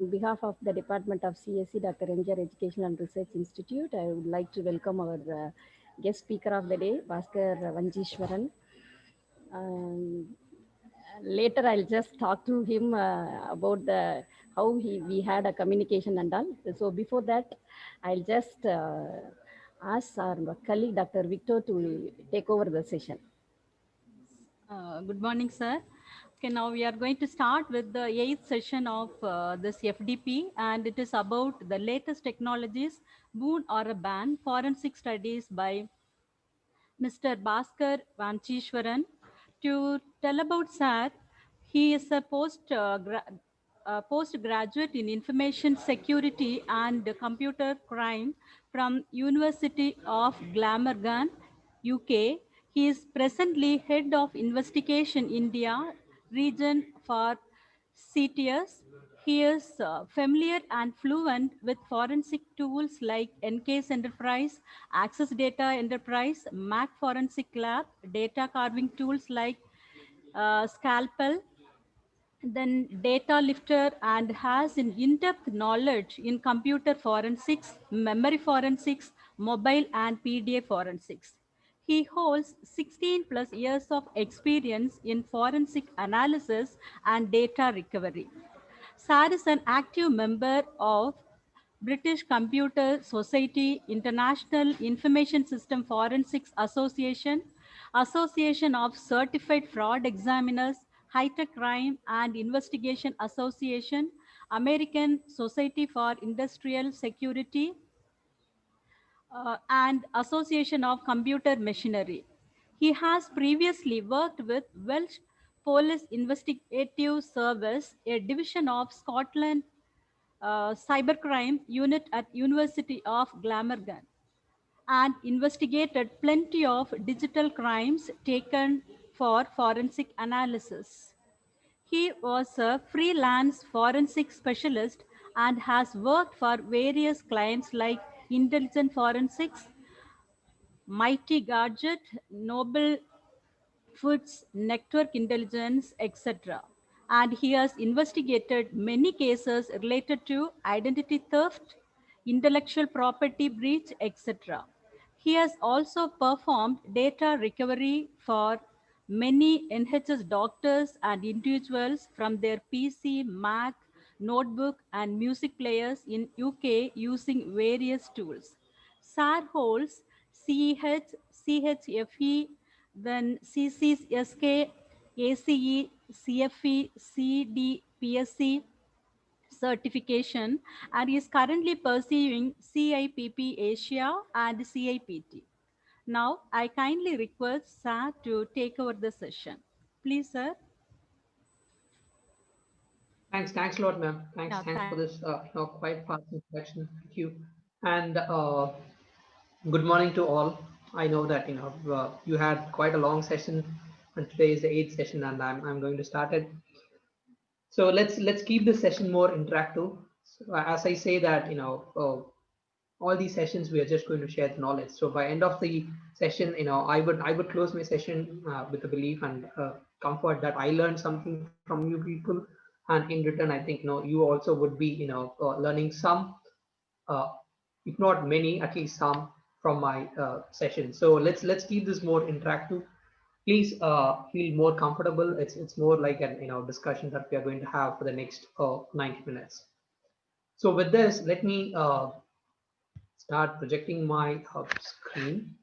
On behalf of the Department of CSE, Dr.M.G.R Education and Research Institute, I would like to welcome our guest speaker of the day, Bhaskar Vancheeswaran. Later, I'll just talk to him about the how we had a communication and all. So before that, I'll just ask our colleague, Dr. Victor, to take over the session. Good morning, sir. Okay, now we are going to start with the 8th session of this FDP, and it is about the latest technologies, boon or a bane, forensic studies by Mr.Bhaskar Vancheeswaran. To tell about sir, he is a postgraduate in information security and computer crime from University of Glamorgan, UK. He is presently head of investigation India region for CTS. He is familiar and fluent with forensic tools like NCASE Enterprise, Access Data Enterprise, Mac Forensic Lab, data carving tools like Scalpel, then data lifter, and has an in-depth knowledge in computer forensics, memory forensics, mobile and PDA forensics. He holds 16 plus years of experience in forensic analysis and data recovery. SAR is an active member of British Computer Society, International Information System Forensics Association, Association of Certified Fraud Examiners, High-Tech Crime and Investigation Association, American Society for Industrial Security, and Association of Computer Machinery. He has previously worked with Welsh Police Investigative Service, a division of Scotland cybercrime unit at University of Glamorgan, and investigated plenty of digital crimes taken for forensic analysis. He was a freelance forensic specialist and has worked for various clients like Intelligent Forensics, Mighty Gadget, Noble Foods, Network Intelligence, etc. And he has investigated many cases related to identity theft, intellectual property breach, etc. He has also performed data recovery for many NHS doctors and individuals from their PC, Mac, notebook, and music players in UK using various tools. SAR holds CH, CHFE, then CCSK, ACE, CFE, CDPSC certification, and is currently pursuing CIPP Asia and CIPT. Now, I kindly request Sir to take over the session. Please, sir. Thanks a lot, ma'am. Thanks Yeah, for this quite fast introduction. Thank you, and good morning to all. I know that you had quite a long session, and today is the 8th session, and I'm going to start it. So let's keep this session more interactive. So as I say that all these sessions we are just going to share the knowledge. So by end of the session, I would close my session with the belief and comfort that I learned something from you people, and in return I think you also would be learning some, uh, if not many, at least some from my session. So let's keep this more interactive. Please feel more comfortable. It's more like an discussion that we are going to have for the next 90 minutes. So with this, let me start projecting my screen.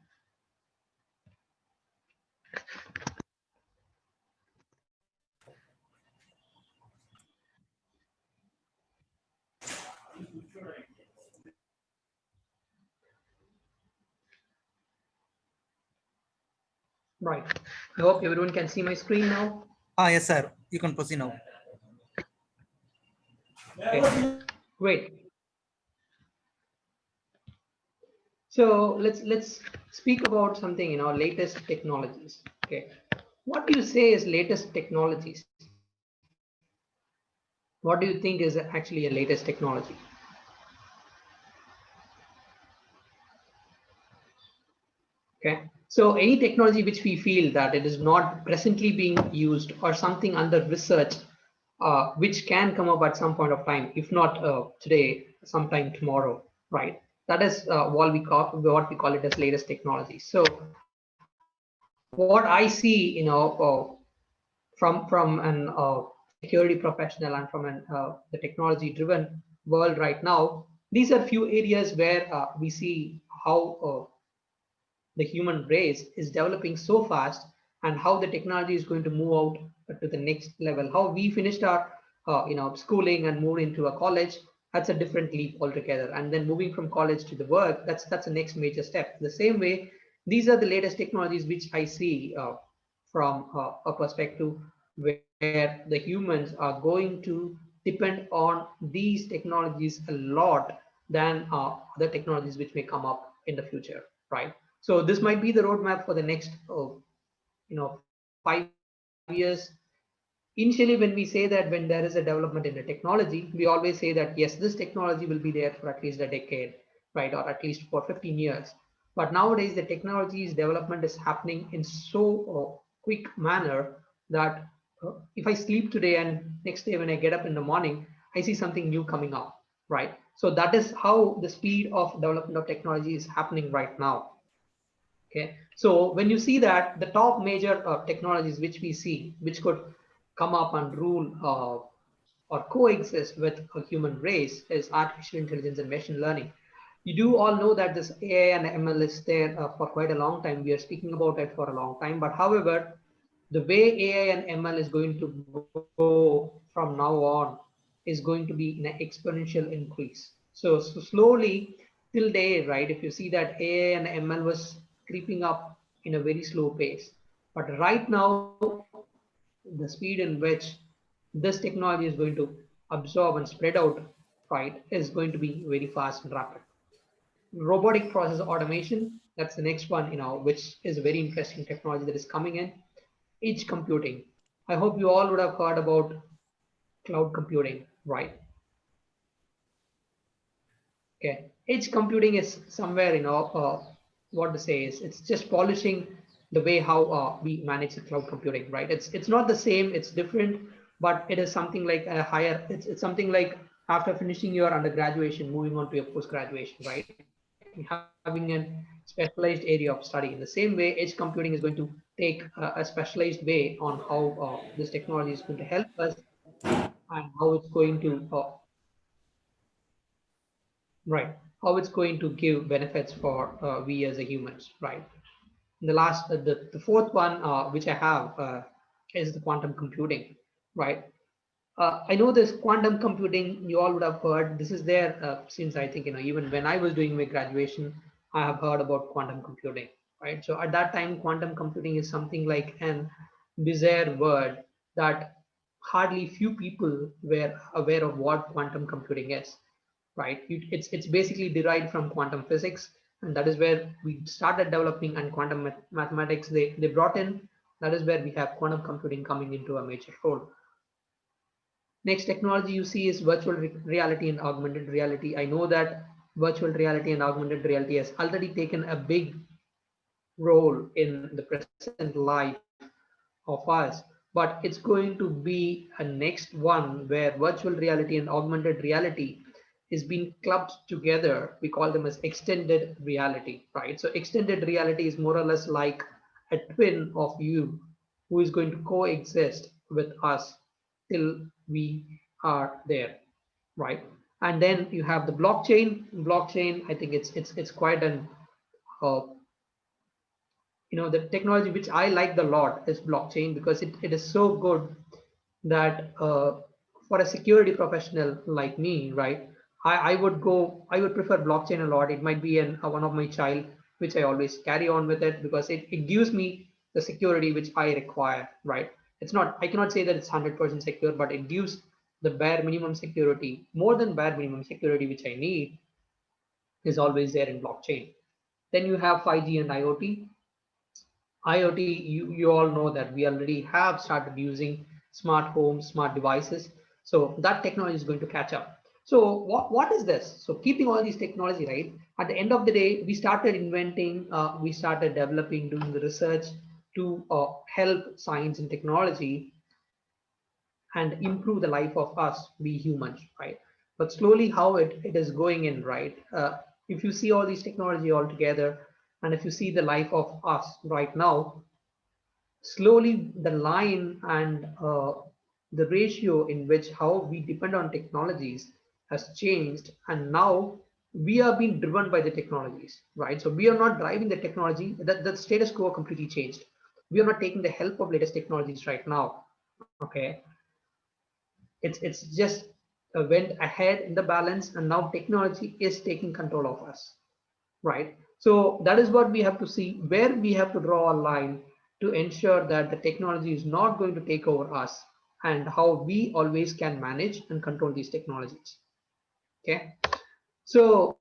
Right. I hope everyone can see my screen now. Yes, sir. You can proceed now. Okay. Great. So let's speak about something, latest technologies. Okay. What do you say is latest technologies? What do you think is actually a latest technology? Okay. So any technology which we feel that it is not presently being used or something under research which can come up at some point of time, if not today, sometime tomorrow, right? That is what we call it as latest technology. So what I see, from an security professional and from the technology driven world right now, these are few areas where we see how the human race is developing so fast, and how the technology is going to move out to the next level. How we finished our schooling and moved into a college, that's a different leap altogether. And then moving from college to the work, that's the next major step. The same way, these are the latest technologies which I see from a perspective where the humans are going to depend on these technologies a lot than other technologies which may come up in the future, right? So this might be the roadmap for the next 5 years. Initially, when we say that, when there is a development in the technology, we always say that yes, this technology will be there for at least a decade, right, or at least for 15 years. But nowadays, the technology's development is happening in so quick manner that if I sleep today and next day when I get up in the morning, I see something new coming up, right? So that is how the speed of development of technology is happening right now. Okay, so when you see that the top major technologies which we see, which could come up and rule or coexist with a human race, is artificial intelligence and machine learning. You do all know that this AI and ML is there for quite a long time. We are speaking about it for a long time. But however, the way AI and ML is going to go from now on is going to be in an exponential increase. So slowly till day, right? If you see that AI and ML was creeping up in a very slow pace, but right now the speed in which this technology is going to absorb and spread out, right, is going to be very fast and rapid. Robotic process automation, that's the next one, which is a very interesting technology that is coming in. Edge computing. I hope you all would have heard about cloud computing, right? Okay, edge computing is somewhere, what to say is, it's just polishing the way how we manage the cloud computing, right? It's not the same, it's different, but it is something like a higher. It's something like after finishing your undergraduation, moving on to your post graduation, right? Having a specialized area of study. In the same way, edge computing is going to take a specialized way on how this technology is going to help us, and how it's going to right, how it's going to give benefits for we as a humans, right? The last, the fourth one which I have is the quantum computing, right? I know this quantum computing, you all would have heard. This is there since I think, even when I was doing my graduation, I have heard about quantum computing, right? So at that time, quantum computing is something like an bizarre word that hardly few people were aware of what quantum computing is, right? It's basically derived from quantum physics, and that is where we started developing, and quantum mathematics they brought in. That is where we have quantum computing coming into a major role. Next technology you see is virtual reality and augmented reality. I know that virtual reality and augmented reality has already taken a big role in the present life of us, but it's going to be a next one where virtual reality and augmented reality is being clubbed together. We call them as extended reality, right? So extended reality is more or less like a twin of you who is going to coexist with us till we are there, right? And then you have the blockchain. Blockchain, I think it's quite an uh, the technology which I like the lot is blockchain, because it is so good that for a security professional like me, right, I would prefer blockchain a lot. It might be one of my child which I always carry on with it, because it gives me the security which I require, right? It's not, I cannot say that it's 100% secure, but it gives the bare minimum security, more than bare minimum security which I need, is always there in blockchain. Then you have 5G and IoT. IoT, you all know that we already have started using smart homes, smart devices. So that technology is going to catch up. So what is this? So keeping all these technology, right? At the end of the day, we started inventing, we started developing, doing the research to help science and technology and improve the life of us, we humans, right? But slowly how it is going in, right? If you see all these technology all together, and if you see the life of us right now, slowly the line and the ratio in which how we depend on technologies has changed, and now we are being driven by the technologies, right? So we are not driving the technology. The status quo completely changed. We are not taking the help of latest technologies right now. Okay, it's just went ahead in the balance, and now technology is taking control of us, right? So that is what we have to see, where we have to draw a line to ensure that the technology is not going to take over us, and how we always can manage and control these technologies. Okay, so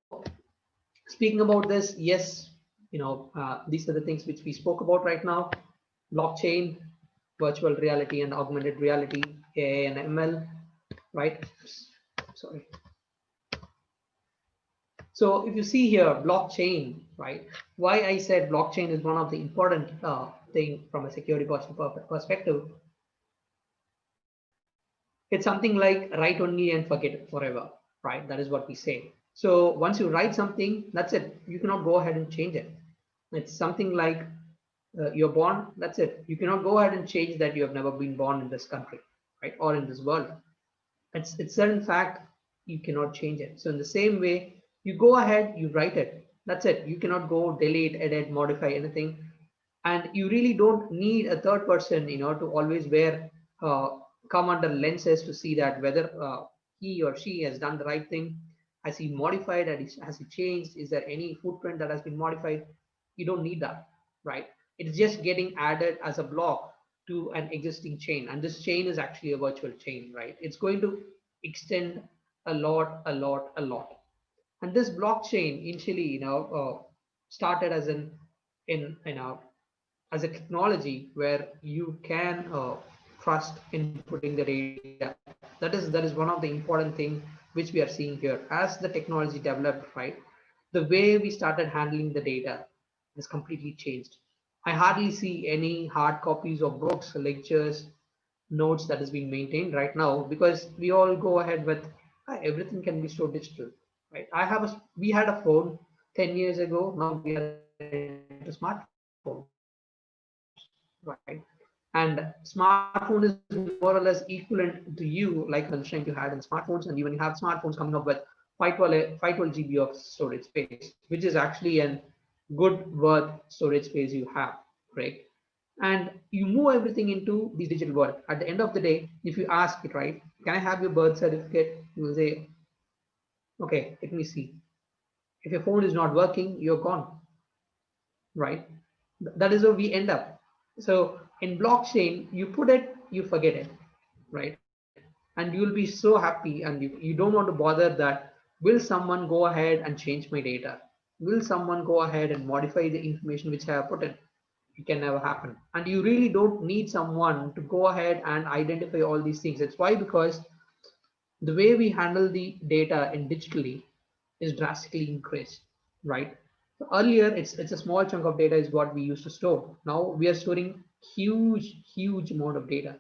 speaking about this, yes, these are the things which we spoke about right now: blockchain, virtual reality and augmented reality, AI and ML, right? Sorry. So if you see here, blockchain, right? Why I said blockchain is one of the important thing from a security perspective. It's something like write only and forget it forever, right? That is what we say. So once you write something, that's it. You cannot go ahead and change it. It's something like you're born, that's it. You cannot go ahead and change that you have never been born in this country, right? Or in this world. It's certain fact, you cannot change it. So in the same way, you go ahead, you write it, that's it. You cannot go delete, edit, modify anything, and you really don't need a third person, to always wear uh, come under lenses to see that whether he or she has done the right thing. Has he modified? Has he changed? Is there any footprint that has been modified? You don't need that, right? It's just getting added as a block to an existing chain, and this chain is actually a virtual chain, right? It's going to extend a lot, a lot, a lot. And this blockchain initially, started as in as a technology where you can trust in putting the data. That is one of the important thing which we are seeing here. As the technology developed, right, the way we started handling the data has completely changed. I hardly see any hard copies of books, lectures, notes that is being maintained right now, because we all go ahead with everything can be so digital, right? We had a phone 10 years ago. Now we are into smartphones, right? And smartphone is more or less equivalent to you, like the understanding you had in smartphones, and even you have smartphones coming up with 512 GB of storage space, which is actually an good worth storage space you have, right? And you move everything into this digital world. At the end of the day, if you ask it, right, can I have your birth certificate? You will say, okay, let me see. If your phone is not working, you're gone, right? That is where we end up. So in blockchain, you put it, you forget it, right? And you'll be so happy, and you don't want to bother that will someone go ahead and change my data? Will someone go ahead and modify the information which I have put in? It can never happen. And you really don't need someone to go ahead and identify all these things. It's why, because the way we handle the data in digitally is drastically increased, right? So earlier, it's a small chunk of data is what we used to store. Now we are storing huge amount of data.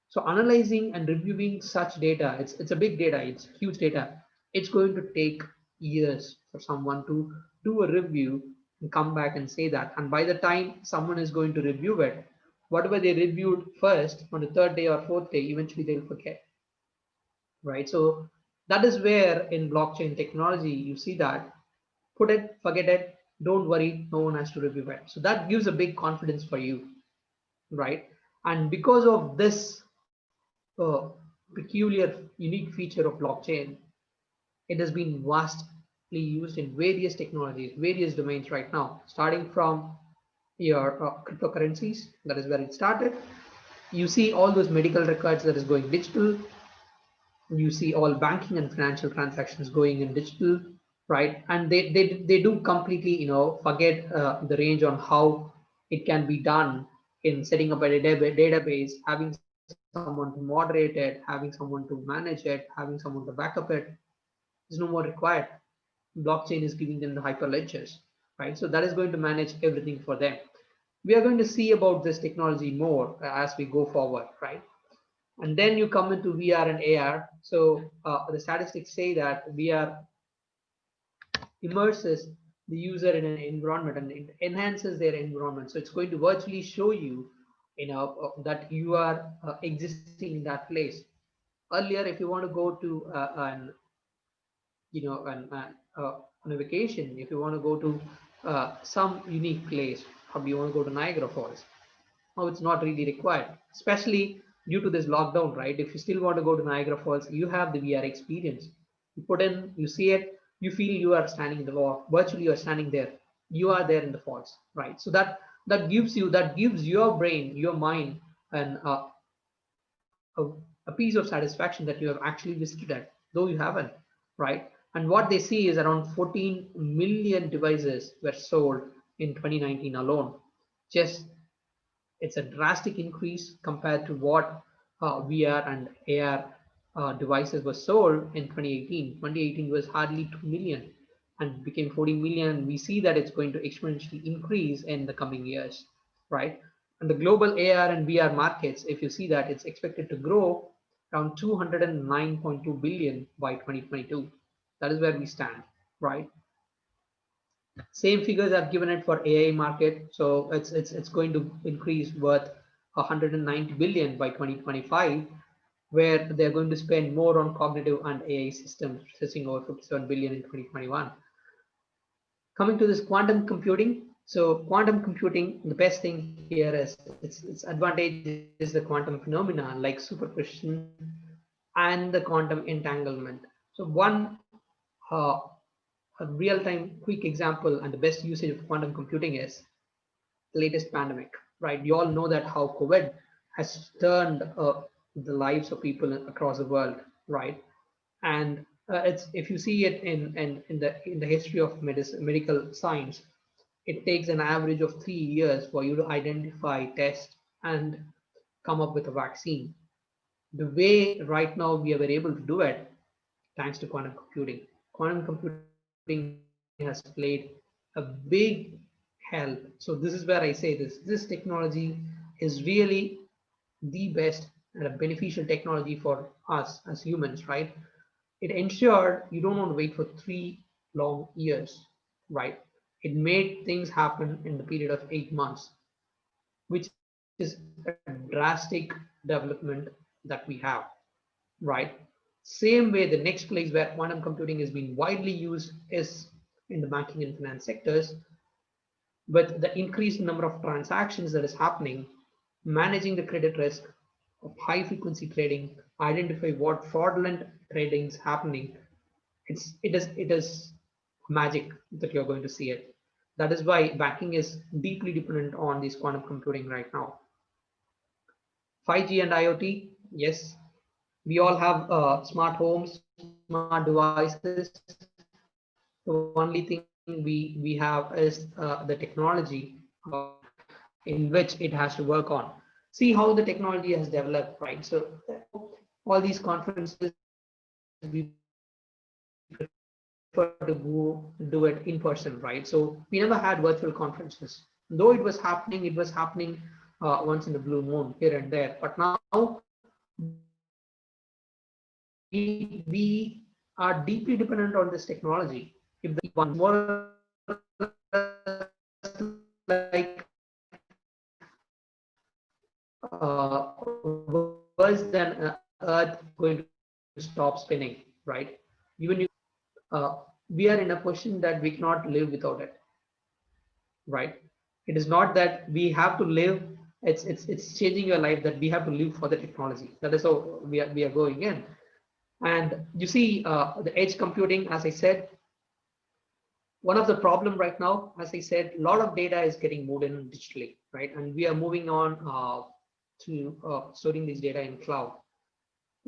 So analyzing and reviewing such data, it's a big data, it's huge data. It's going to take years for someone to do a review and come back and say that. And by the time someone is going to review it, whatever they reviewed first on the third day or fourth day, eventually they'll forget, right? So that is where in blockchain technology you see that put it, forget it, don't worry, no one has to review it. So that gives a big confidence for you, right? And because of this peculiar, unique feature of blockchain, it has been vastly used in various technologies, various domains right now, starting from your cryptocurrencies. That is where it started. You see all those medical records that is going digital. You see all banking and financial transactions going in digital, right? And they do completely, forget the range on how it can be done in setting up a database, having someone to moderate it, having someone to manage it, having someone to back up it. Is no more required. Blockchain is giving them the hyperledgers, right? So that is going to manage everything for them. We are going to see about this technology more as we go forward, right? And then you come into VR and AR. So the statistics say that VR immerses the user in an environment and it enhances their environment. So it's going to virtually show you, that you are existing in that place. Earlier, if you want to go to you know, an, on a vacation, if you want to go to some unique place, or you want to go to Niagara Falls, now it's not really required, especially due to this lockdown, right? If you still want to go to Niagara Falls, you have the VR experience. You put in, you see it, you feel you are standing in the wall. Virtually, you are standing there. You are there in the falls, right? So that gives your brain, your mind, an a piece of satisfaction that you have actually visited it, though you haven't, right? And what they see is around 14 million devices were sold in 2019 alone. Just it's a drastic increase compared to what VR and AR devices were sold in 2018. 2018 was hardly 2 million and became 40 million. We see that it's going to exponentially increase in the coming years, right? And the global AR and VR markets, if you see that, it's expected to grow around 209.2 billion by 2022. That is where we stand, right? Same figures I've given it for AI market. So it's going to increase worth 190 billion by 2025, where they're going to spend more on cognitive and AI systems, processing over 57 billion in 2021. Coming to this quantum computing. So quantum computing, the best thing here is its advantage is the quantum phenomena like superposition and the quantum entanglement. So one uh, a real-time quick example and the best usage of quantum computing is the latest pandemic, right? You all know that how COVID has turned the lives of people across the world, right? And it's if you see it in the history of medical science, it takes an average of 3 years for you to identify, test, and come up with a vaccine. The way right now we are able to do it, thanks to quantum computing. Quantum computing has played a big help. So this is where I say this technology is really the best and a beneficial technology for us as humans, right? It ensured you don't want to wait for 3 long years, right? It made things happen in the period of 8 months, which is a drastic development that we have, right? Same way, the next place where quantum computing is being widely used is in the banking and finance sectors. With the increased number of transactions that is happening, managing the credit risk of high frequency trading, identify what fraudulent trading is happening, it is magic that you're going to see it. That is why banking is deeply dependent on this quantum computing right now. 5G and IoT, yes, we all have smart homes, smart devices. The only thing we have is the technology in which it has to work on. See how the technology has developed, right? So all these conferences, we prefer to go do it in person, right? So we never had virtual conferences. Though it was happening, it was happening once in a blue moon here and there. But now we are deeply dependent on this technology. If the one more or less like worse than Earth going to stop spinning, right? Even you, we are in a position that we cannot live without it, right? It is not that we have to live. It's changing your life that we have to live for the technology. That is how we are going in. And you see the edge computing, as I said, one of the problem right now, as I said, a lot of data is getting moved in digitally, right? And we are moving on to storing this data in cloud.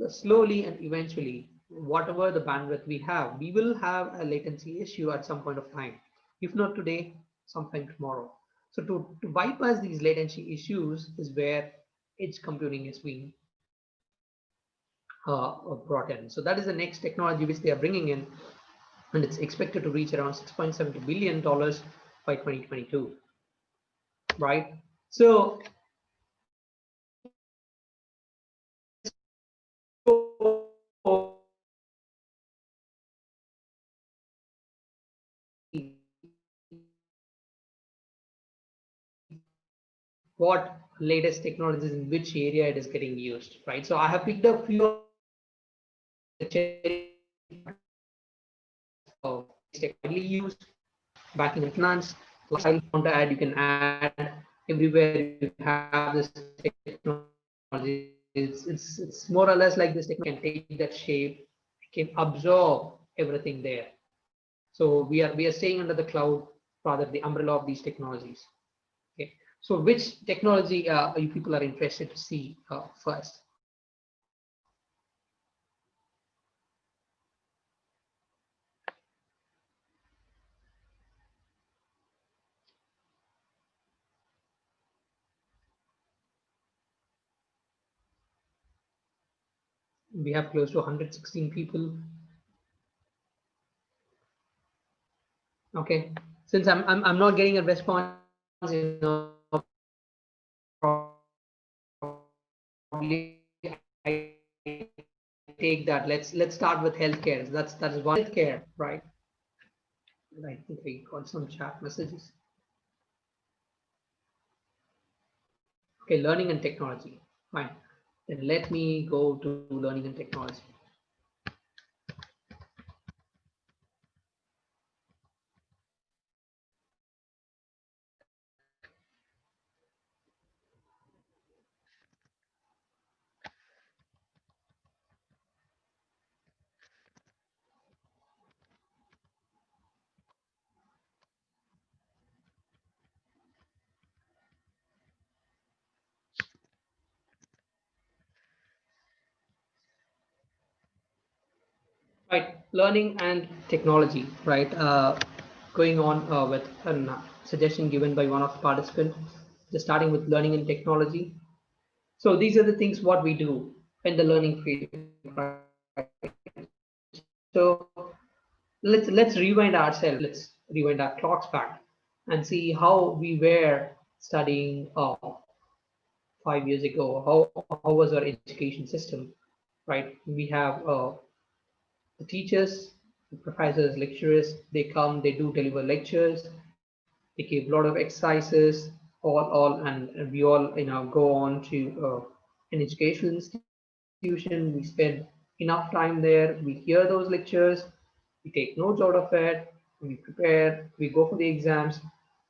Slowly and eventually, whatever the bandwidth we have, we will have a latency issue at some point of time. If not today, sometime tomorrow. So to bypass these latency issues is where edge computing is being brought in. So that is the next technology which they are bringing in, and it's expected to reach around $6.70 billion by 2022, right? So this what latest technologies in which area it is getting used, right? So I have picked a few of the cherry widely used banking and finance. Lifestyle, you want to add, you can add everywhere. You have this technology. It's more or less like this technology can take that shape, can absorb everything there. So we are staying under the cloud, rather the umbrella of these technologies. Okay. So which technology you people are interested to see first? We have close to 116 people. Okay, since I'm not getting a response, probably I take that. Let's start with healthcare. That is one healthcare, right? I think we got some chat messages. Okay, learning and technology. Fine. Then let me go to learning and technology. Right, learning and technology, right? Going on with a suggestion given by one of the participants, just starting with learning and technology. So these are the things what we do in the learning field, right? So let's rewind ourselves. Let's rewind our clocks back and see how we were studying 5 years ago. How was our education system, right? We have the teachers, the professors, lecturers, they come, they do deliver lectures, they give a lot of exercises, and we all go on to an educational institution. We spend enough time there, we hear those lectures, we take notes out of it, we prepare, we go for the exams.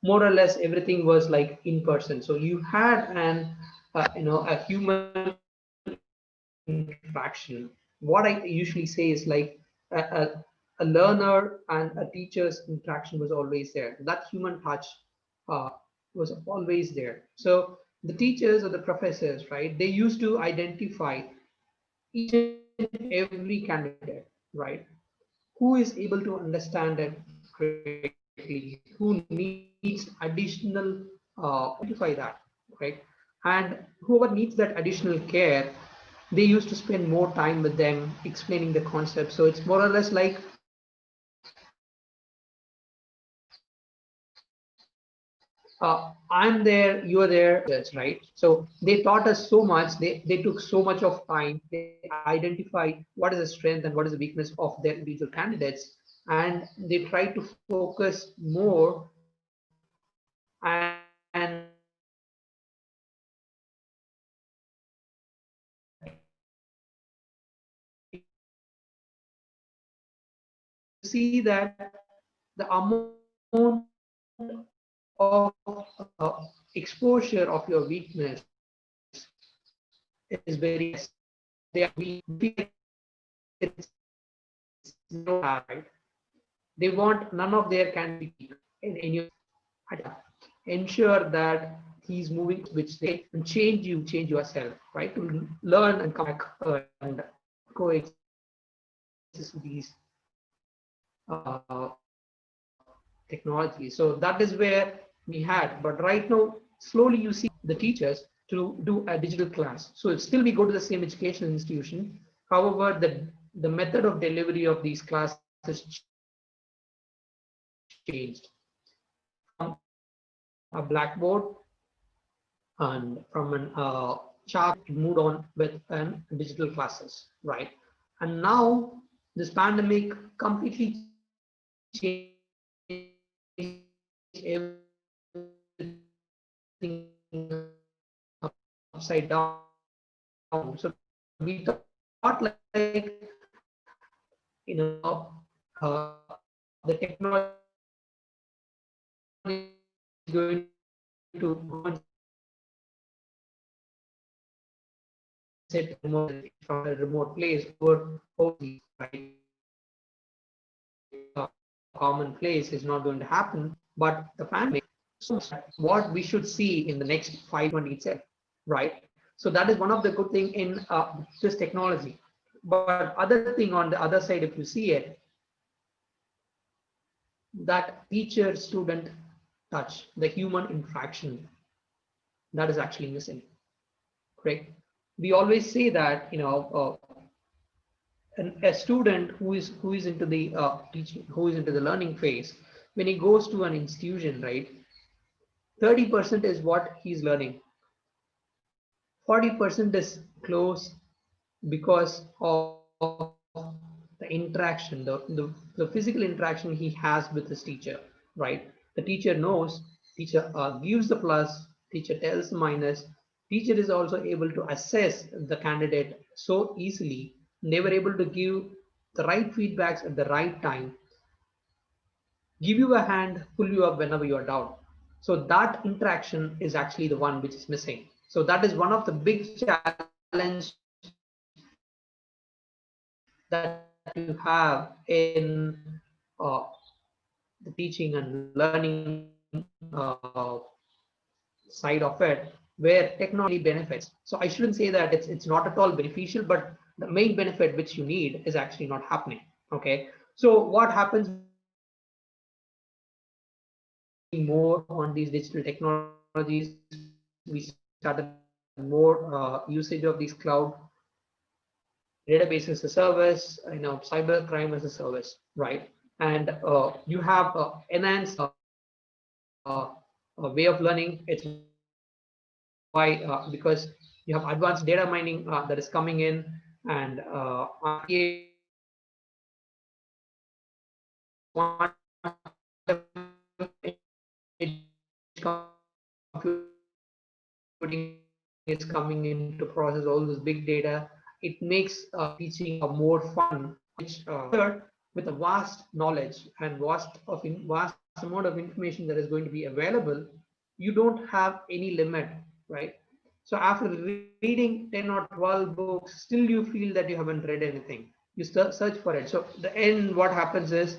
More or less everything was like in person. So you had a human interaction. What I usually say is like a, a, a learner and a teacher's interaction was always there. That human touch uh, was always there. So the teachers or the professors, right, they used to identify each and every candidate, right, who is able to understand it correctly, who needs additional identify that, right? And whoever needs that additional care, they used to spend more time with them explaining the concept. So it's more or less like I'm there, you're there, right? So they taught us so much, they took so much of time, they identified what is the strength and what is the weakness of their individual candidates, and they tried to focus more and see that the amount of exposure of your weakness is very less. It's zero, right? They want none of their candidates in any ensure that he's moving which they and change yourself, right? To learn and come back and coexist with these technologies. So that is where we had. But right now, slowly you see the teachers to do a digital class. So still we go to the same educational institution. However, the method of delivery of these classes changed from a blackboard and from an chalk moved on with digital classes, right? And now this pandemic completely changed everything around. So upside down. So we thought like, the technology is going to go and sit from a remote place overseas, right? Common place is not going to happen, but the family. So what we should see in the next 520 itself, right? So that is one of the good thing in this technology. But other thing on the other side, if you see it, that teacher student touch, the human interaction, that is actually missing, correct? We always say that a student who is into the teaching, who is into the learning phase, when he goes to an institution, right, 30% is what he's learning, 40% is close because of the interaction, the physical interaction he has with his teacher, right? The teacher knows, teacher gives the plus, teacher tells the minus, teacher is also able to assess the candidate so easily. They were able to give the right feedbacks at the right time, give you a hand, pull you up whenever you are down. So that interaction is actually the one which is missing. So that is one of the big challenge that you have in the teaching and learning side of it, where technology benefits. So I shouldn't say that it's not at all beneficial, but the main benefit which you need is actually not happening. Okay. So what happens when we start focusing more on these digital technologies? We started more usage of these cloud database as a service, cyber crime as a service, right? And you have enhanced way of learning. It's why because you have advanced data mining that is coming in, and computing is coming in to process all this big data. It makes teaching more fun, which with a vast knowledge and vast amount of information that is going to be available, you don't have any limit, right? So after reading 10 or 12 books, still you feel that you haven't read anything. You search for it. So the end, what happens is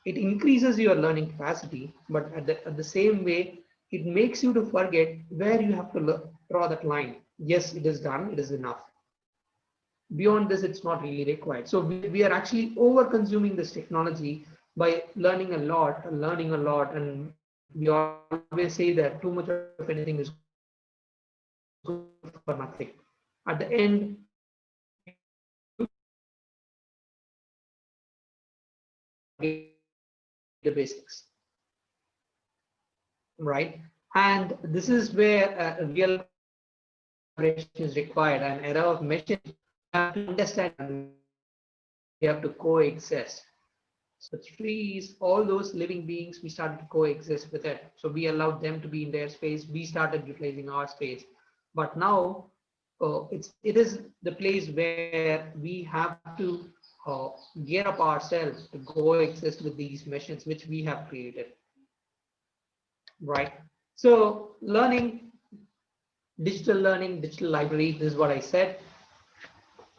it increases your learning capacity, but at the same way, it makes you to forget where you have to draw that line. Yes, it is done, it is enough. Beyond this, it's not really required. So we are actually over consuming this technology by learning a lot and learning a lot. And we always say that too much of anything is good for nothing. At the end, you the basics, right? And this is where real collaboration is required. An era of machines, have to understand, we have to coexist. So the trees, all those living beings, we started to coexist with it. So we allowed them to be in their space. We started utilizing our space. But now it is the place where we have to gear up ourselves to coexist with these machines which we have created, right? So learning, digital learning, digital library, this is what I said.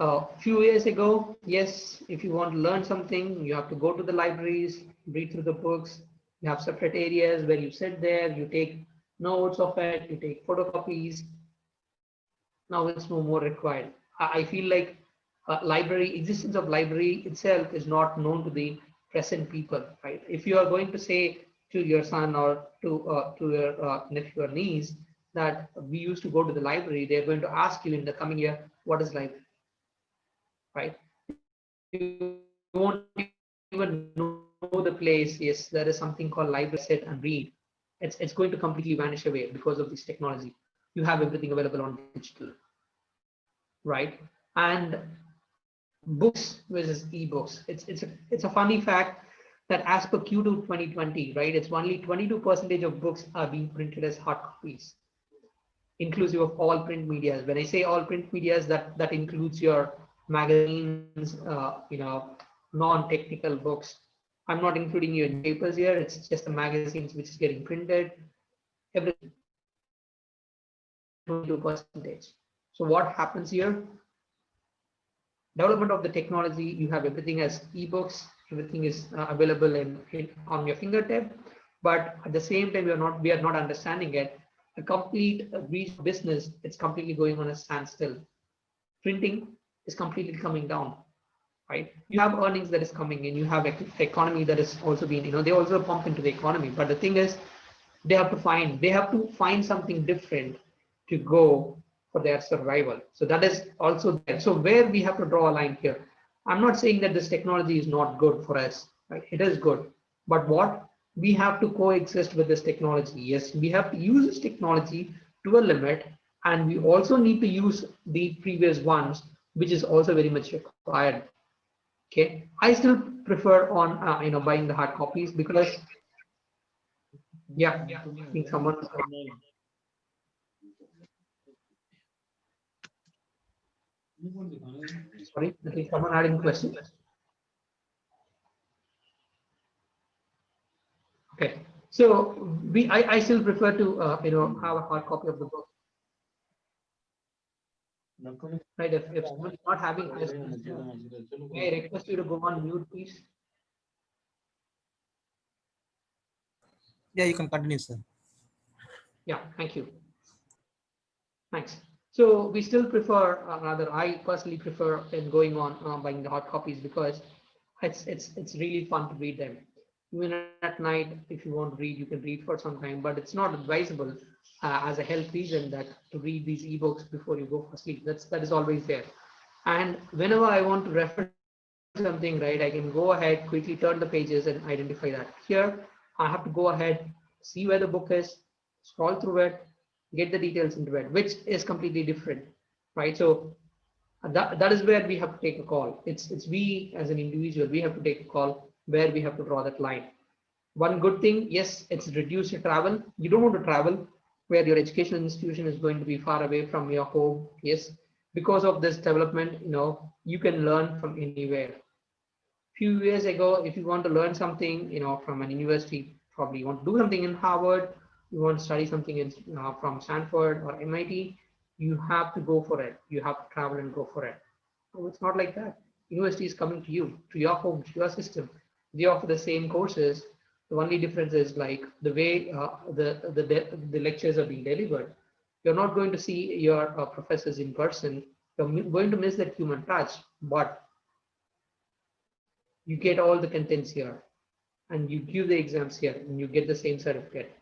A few years ago, yes, if you want to learn something, you have to go to the libraries, read through the books. You have separate areas where you sit there, you take notes of it, you take photocopies. Now it's no more required. I feel like existence of library itself is not known to the present people, right? If you are going to say to your son or to your nephew or niece that we used to go to the library, they're going to ask you in the coming year, what is library, right? You won't even know the place. Yes, there is something called library, sit and read. It's going to completely vanish away because of this technology. You have everything available on digital, right? And books versus ebooks. It's a funny fact that as per Q2 2020, right, it's only 22% of books are being printed as hard copies. inclusive of all print medias. When I say all print medias, that includes your magazines, non-technical books. I'm not including your newspapers here. It's just the magazines which is getting printed. Everything, 22%. So what happens here? Development of the technology. You have everything as ebooks. Everything is available on your fingertip. But at the same time, we are not understanding it. A complete business, it's completely going on a standstill. Printing is completely coming down, right? You have earnings that is coming in. You have economy that is also being, they also pump into the economy. But the thing is, they have to find something different to go for their survival. So that is also there. So where we have to draw a line here. I'm not saying that this technology is not good for us, right? It is good. But what? We have to coexist with this technology. Yes, we have to use this technology to a limit, and we also need to use the previous ones, which is also very much required. Okay, I still prefer on buying the hard copies because yeah, I think someone. Sorry, I think someone had any question. Okay, so I still prefer to have a hard copy of the book. Right, if someone is not having this, may I request you to go on mute, please? Yeah, you can continue, sir. Yeah, thank you. Thanks. So we still prefer, rather, I personally prefer in going on buying the hard copies because it's really fun to read them. Even at night, if you want to read, you can read for some time, but it's not advisable as a health reason that to read these ebooks before you go for sleep. That is always there. And whenever I want to refer something, right, I can go ahead, quickly turn the pages and identify that. Here, I have to go ahead, see where the book is, scroll through it, get the details into it, which is completely different, right? So that is where we have to take a call. It's we as an individual, we have to take a call where we have to draw that line. One good thing, yes, it's reduce your travel. You don't want to travel where your educational institution is going to be far away from your home. Yes, because of this development, you can learn from anywhere. Few years ago, if you want to learn something, from an university, probably you want to do something in Harvard, you want to study something in from Stanford or MIT, you have to go for it. You have to travel and go for it. No, it's not like that. University is coming to you, to your home, to your system. They offer the same courses. The only difference is like the way the lectures are being delivered. You're not going to see your professors in person. You're going to miss that human touch, but you get all the contents here and you give the exams here and you get the same certificate.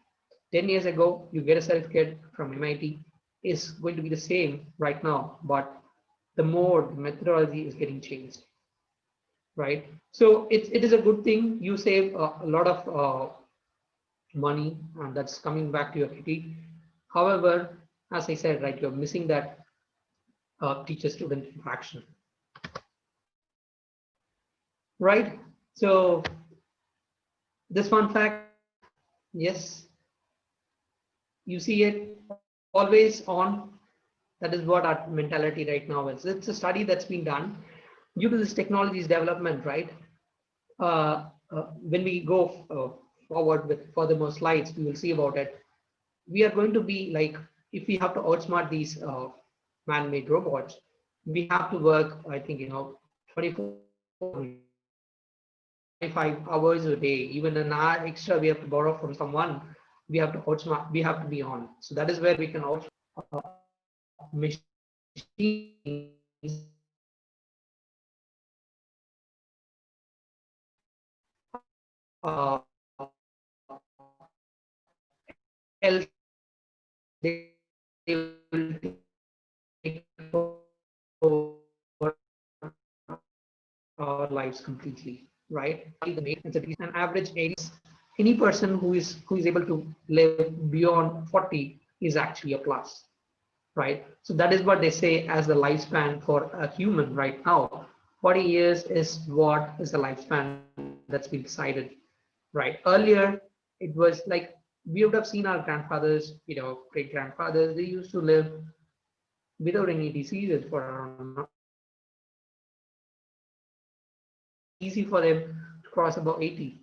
10 years ago, you get a certificate from MIT is going to be the same right now, but the methodology is getting changed, right? So it is a good thing. You save a lot of money and that's coming back to your kitty. However, as I said, right, you're missing that teacher-student interaction, right? So this fun fact, yes, you see it always on. That is what our mentality right now is. It's a study that's been done due to this technology's development, right? When we go forward with furthermore slides, we will see about it. We are going to be like, if we have to outsmart these man-made robots, we have to work, I think, 24, 25 hours a day, even an hour extra we have to borrow from someone. We have to outsmart, we have to be on. So that is where we can also machines else they will take over our lives completely, right? An average age, any person who is able to live beyond 40 is actually a plus, right? So that is what they say as the lifespan for a human right now. 40 years is what is the lifespan that's been decided, right? Earlier, it was like we would have seen our grandfathers, great grandfathers, they used to live without any diseases for around 90 years. It was easy for them to cross about 80.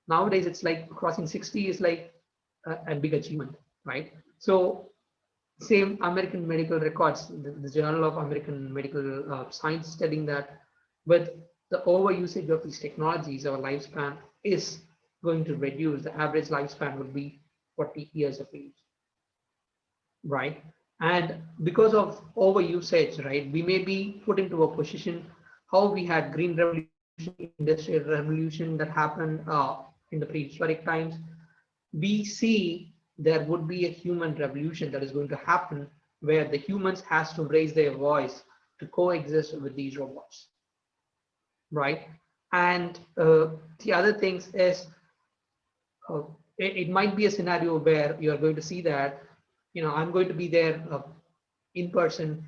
Nowadays, it's like crossing 60 is like a big achievement, right? So same American medical records, the Journal of American Medical Science is telling that with the overusage of these technologies, our lifespan is going to reduce. The average lifespan will be 40 years of age, right? And because of overusage, right, we may be put into a position how we had green revolution, industrial revolution that happened in the prehistoric times. We see there would be a human revolution that is going to happen where the humans has to raise their voice to coexist with these robots, right? And the other things is it might be a scenario where you're going to see that, I'm going to be there in person.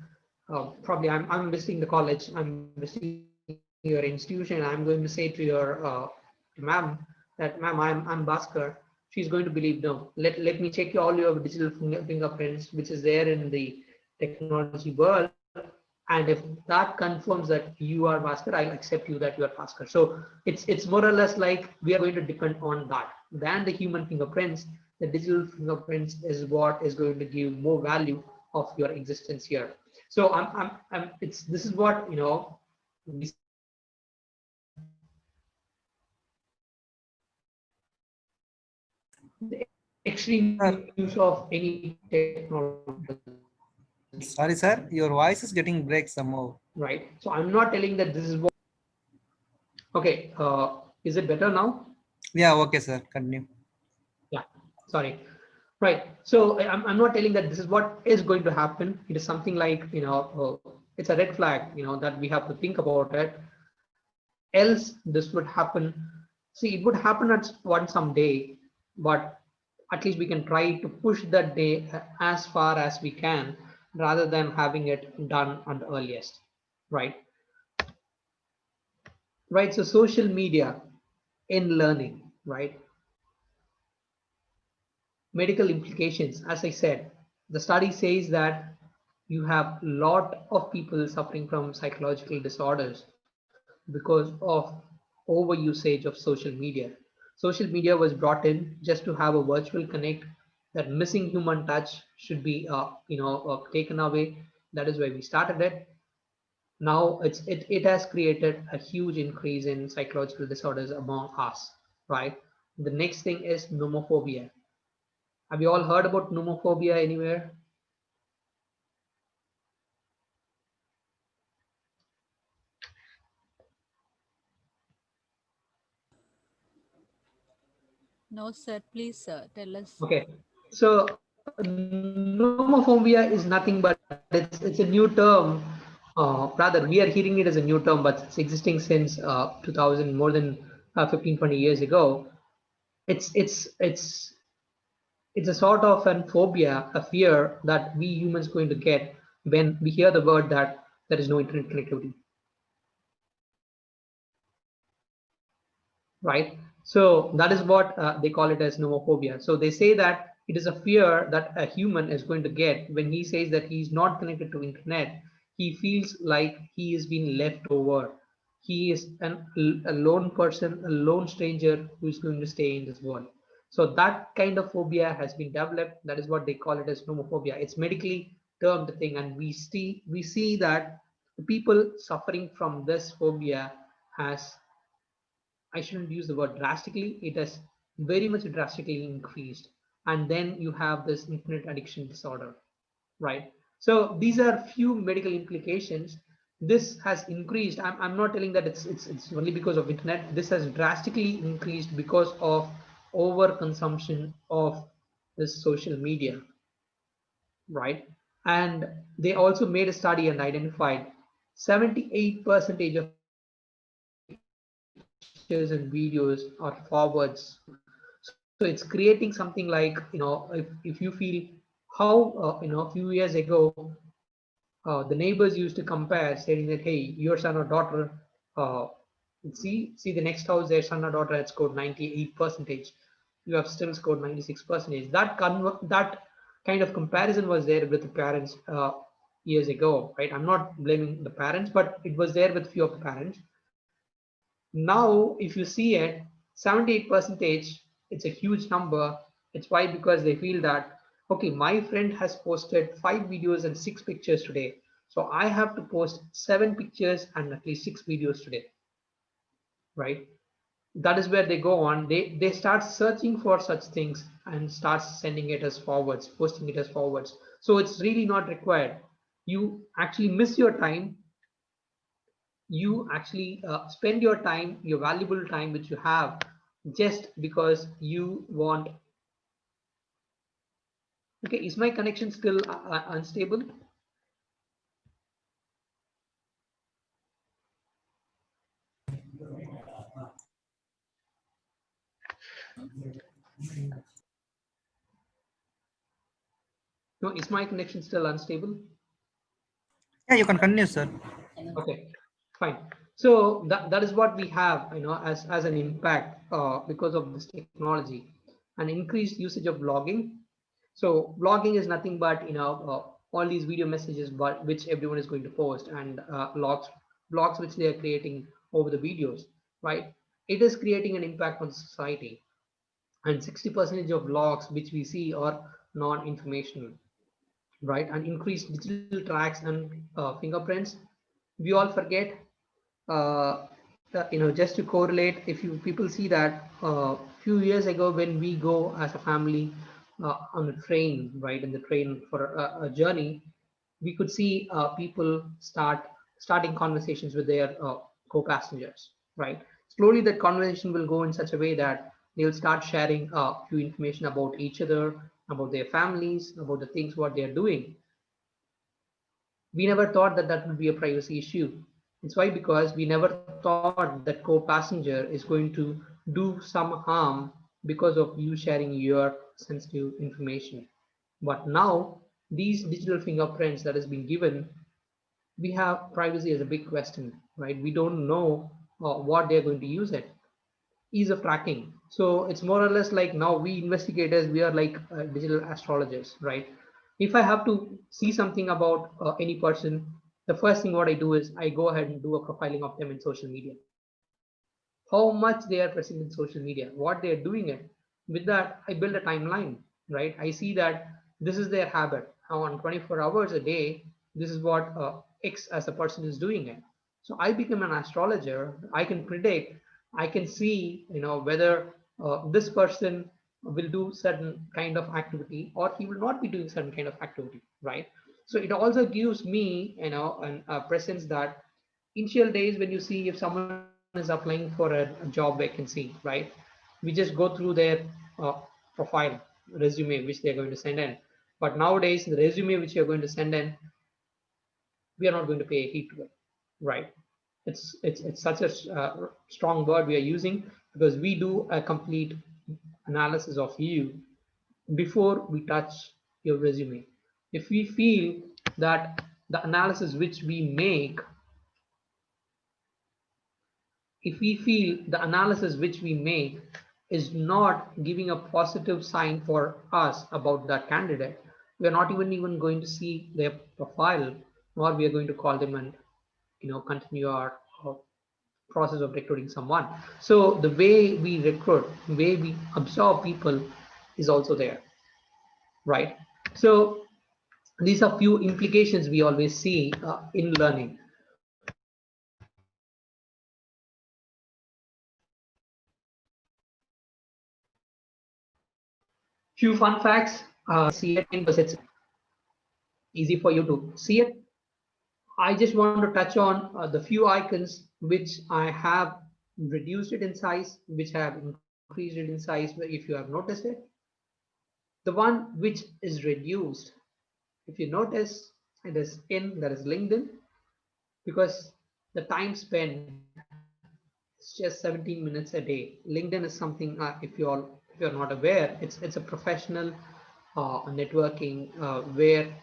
Probably I'm visiting the college, I'm visiting your institution. I'm going to say to your ma'am that, ma'am, I'm Bhaskar. She's going to believe, no, let me check all your digital fingerprints, which is there in the technology world. And if that confirms that you are Bhaskar, I'll accept you that you are Bhaskar. So it's more or less like we are going to depend on that than the human fingerprints. The digital fingerprints is what is going to give more value of your existence here. So this is what we see that the extreme use of any technology. Sorry, sir. Your voice is getting break somehow. Right. So I'm not telling that this is what. Okay. Is it better now? Yeah, okay, sir. Continue. Yeah. Sorry. Right. So I'm not telling that this is what is going to happen. It is something like, it's a red flag, that we have to think about it. Else this would happen. See, it would happen at one someday, but at least we can try to push that day as far as we can rather than having it done at the earliest. Right. Right. So social media in learning, right? Medical implications, as I said, the study says that you have a lot of people suffering from psychological disorders because of overusage of social media. Social media was brought in just to have a virtual connect. That missing human touch should be taken away. That is why we started it. Now it has created a huge increase in psychological disorders among us, right? The next thing is nomophobia. Have you all heard about nomophobia anywhere? No, sir. Please tell us. Okay, so nomophobia is nothing but it's a new term. Rather, we are hearing it as a new term, but it's existing since 2000, more than 15, 20 years ago. It's it's a sort of an phobia, a fear that we humans going to get when we hear the word that there is no internet connectivity, right? So that is what they call it as nomophobia. So they say that it is a fear that a human is going to get when he says that he is not connected to internet. He feels like he is being left over. He is a lone person, a lone stranger who is going to stay in this world. So that kind of phobia has been developed. That is what they call it as nomophobia. It's medically termed thing, and we see that the people suffering from this phobia has, I shouldn't use the word drastically, it has very much drastically increased. And then you have this internet addiction disorder, right? So these are few medical implications. This has increased. I'm not telling that it's only because of internet. This has drastically increased because of overconsumption of this social media, right? And they also made a study and identified 78% of pictures and videos are forwards. So it's creating something like, if you feel how, a few years ago, the neighbors used to compare saying that, hey, your son or daughter, uh, see the next house, their son or daughter had scored 98 percentage. you have still scored 96%. That kind of comparison was there with the parents years ago, right? I'm not blaming the parents, but it was there with few of the parents. Now, if you see it, 78%, it's a huge number. It's why? Because they feel that, okay, my friend has posted 5 videos and 6 pictures today. So I have to post 7 pictures and at least 6 videos today, right? That is where they go on. They start searching for such things and start sending it as forwards, posting it as forwards. So it's really not required. You actually miss your time. You actually spend your time, your valuable time which you have, just because you want. Okay, is my connection still unstable? No, is my connection still unstable? Yeah, you can continue, sir. Okay, fine. So that is what we have, as an impact because of this technology, an increased usage of blogging. So blogging is nothing but all these video messages, but which everyone is going to post, and blogs which they are creating over the videos, right? It is creating an impact on society, and 60% of blogs which we see are non-informational, right? And increased digital tracks and fingerprints. We all forget, just to correlate, if you people see that few years ago when we go as a family on a train, right, in the train for a journey, we could see people starting conversations with their co-passengers, right? Slowly that conversation will go in such a way that they'll start sharing few information about each other, about their families, about the things what they are doing. We never thought that that would be a privacy issue. It's why? Because we never thought that co-passenger is going to do some harm because of you sharing your sensitive information. But now, these digital fingerprints that has been given, we have privacy as a big question, right? We don't know what they're going to use it. Ease of tracking. So it's more or less like, now we investigators, we are like digital astrologers, right? If I have to see something about any person, the first thing what I do is I go ahead and do a profiling of them in social media. How much they are present in social media, what they are doing it. With that, I build a timeline, right? I see that this is their habit. How on 24 hours a day, this is what X as a person is doing it. So I become an astrologer. I can predict, I can see, whether this person will do certain kind of activity or he will not be doing certain kind of activity, right? So it also gives me, a presence that initial days when you see if someone is applying for a job vacancy, right? We just go through their profile, resume, which they're going to send in. But nowadays, the resume which you're going to send in, we are not going to pay heed to it, right? It's such a strong word we are using, because we do a complete analysis of you before we touch your resume. If we feel that the analysis which we make, if we feel the analysis which we make is not giving a positive sign for us about that candidate, we are not even going to see their profile, nor we are going to call them and continue our process of recruiting someone. So the way we recruit, the way we absorb people is also there, right? So these are few implications we always see in learning. Few fun facts, see it because it's easy for you to see it. I just want to touch on the few icons which I have reduced it in size, which have increased it in size, if you have noticed it. The one which is reduced, if you notice, it is in, that is LinkedIn, because the time spent is just 17 minutes a day. LinkedIn is something, if you're not aware, it's a professional networking where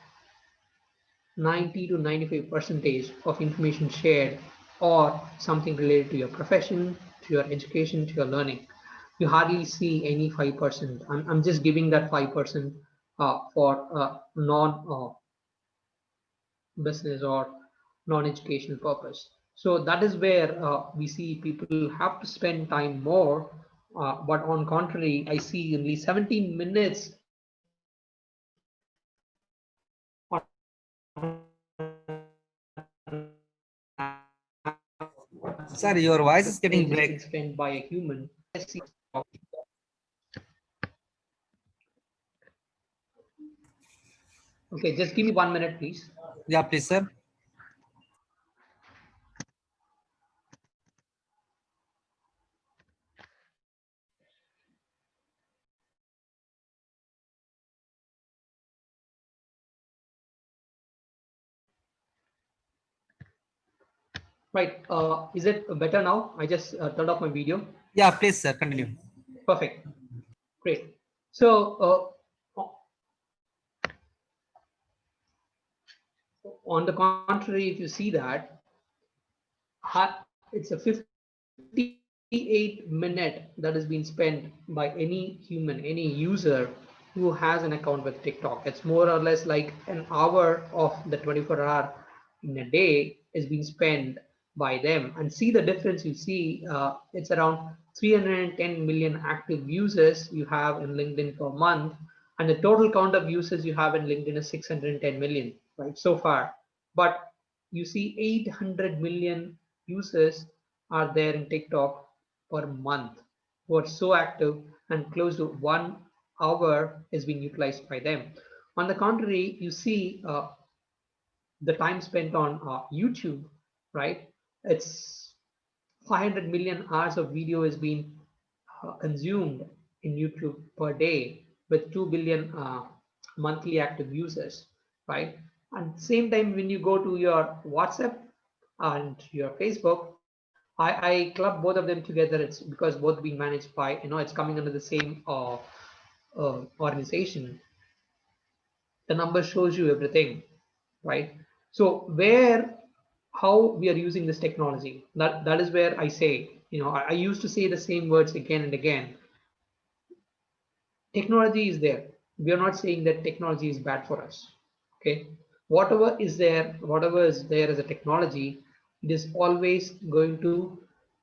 90 to 95 percentage of information shared or something related to your profession, to your education, to your learning. you hardly see any 5%. I'm just giving that 5% for non-business or non-educational purpose. So that is where we see people have to spend time more, but on contrary, I see only 17 minutes Sir, your voice is getting is break. being spent by a human. Okay, just give me 1 minute, please. Yeah, please, sir. Right, is it better now? I just turned off my video. Yeah, please, sir. Continue. Perfect, great. So on the contrary, if you see that, it's a 58 minute that has been spent by any human, any user who has an account with TikTok. It's more or less like an hour of the 24-hour in a day is being spent by them. And see the difference you see, it's around 310 million active users you have in LinkedIn per month, and the total count of users you have in LinkedIn is 610 million, right, so far. But you see 800 million users are there in TikTok per month who are so active, and close to 1 hour is being utilized by them. On the contrary, you see the time spent on YouTube, right? It's 500 million hours of video is being consumed in YouTube per day with 2 billion monthly active users, right? And same time, when you go to your WhatsApp and your Facebook, I club both of them together. It's because both being managed by, it's coming under the same organization. The number shows you everything, right? So how we are using this technology, that is where I say, I used to say the same words again and again. Technology is there. We are not saying that technology is bad for us. Okay, whatever is there as a technology, it is always going to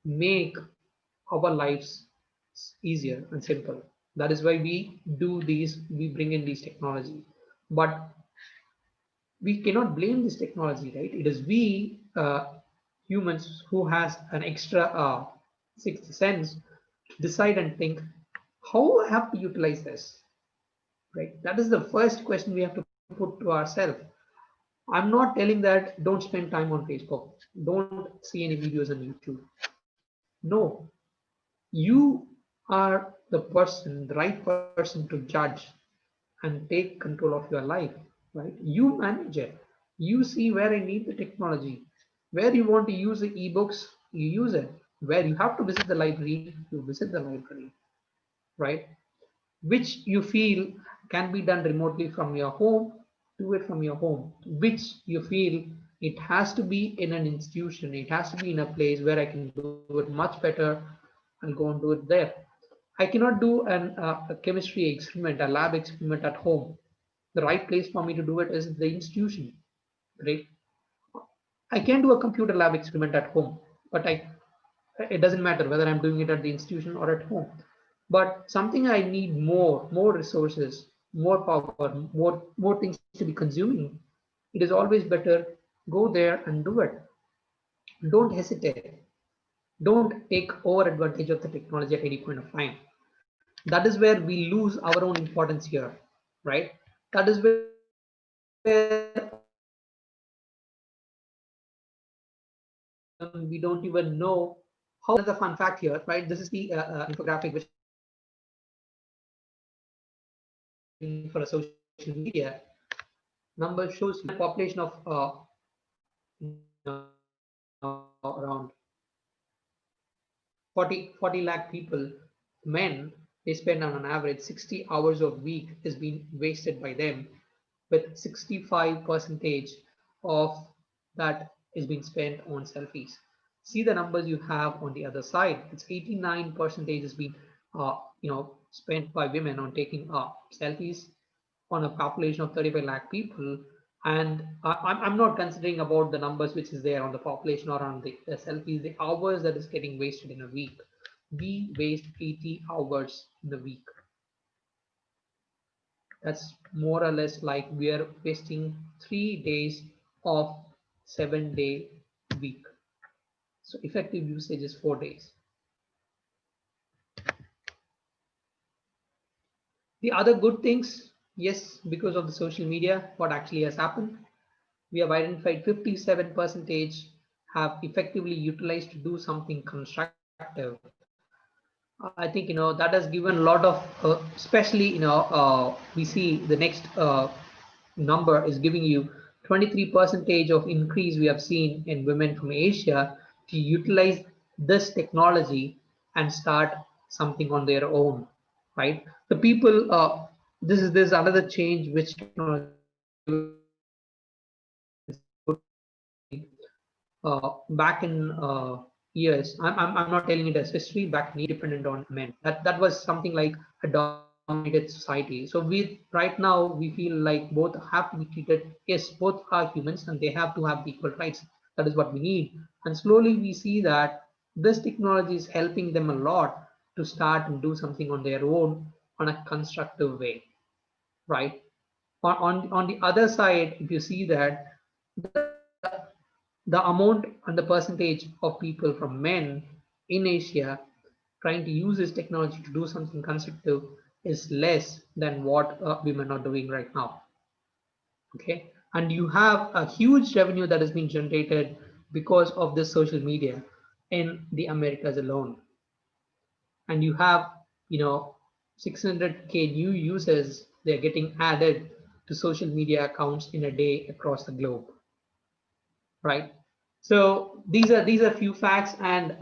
make our lives easier and simple. That is why we bring in these technology. But we cannot blame this technology, right? It is we humans who has an extra sixth sense to decide and think how I have to utilize this, right? That is the first question we have to put to ourselves. I'm not telling that don't spend time on Facebook, don't see any videos on YouTube. No, you are the person, the right person to judge and take control of your life, right? You manage it. You see where I need the technology. Where you want to use the ebooks, you use it. Where you have to visit the library, you visit the library, right? Which you feel can be done remotely from your home, do it from your home. Which you feel it has to be in an institution, it has to be in a place where I can do it much better, and go and do it there. I cannot do a chemistry experiment, a lab experiment at home. The right place for me to do it is the institution, right? I can do a computer lab experiment at home, but it doesn't matter whether I'm doing it at the institution or at home. But something I need more resources, more power, more things to be consuming. It is always better go there and do it. Don't hesitate. Don't take over advantage of the technology at any point of time. That is where we lose our own importance here, right? That is where we don't even know how. Another fun fact here, right? This is the infographic which I'm using for a social media. Number shows you population of around 40 lakh people, men. They spend on an average 60 hours a week is being wasted by them, with 65 percentage of that is being spent on selfies. See the numbers you have on the other side. It's 89 percentage is being spent by women on taking selfies on a population of 35 lakh people. And I'm not considering about the numbers which is there on the population or on the selfies, the hours that is getting wasted in a week. We waste 80 hours in a week. That's more or less like we are wasting 3 days of 7 day week. So effective usage is 4 days. The other good things, yes, because of the social media, what actually has happened, we have identified 57% have effectively utilized to do something constructive. I think that has given a lot of, especially we see the next number is giving you 23% of increase we have seen in women from Asia to utilize this technology and start something on their own, right? The people, this another change which technology will bring. Back in years, I'm not telling it as history, back in dependent on men. That was something like a dominated society. So we right now we feel like both have to be treated. Yes, both are humans and they have to have equal rights. That is what we need. And slowly we see that this technology is helping them a lot to start and do something on their own on a constructive way, right? On the other side, if you see that the amount and the percentage of people from men in Asia trying to use this technology to do something constructive is less than what women are doing right now. Okay, and you have a huge revenue that has been generated because of this social media in the Americas alone, and you have 600K new users they're getting added to social media accounts in a day across the globe, right? So these are few facts, and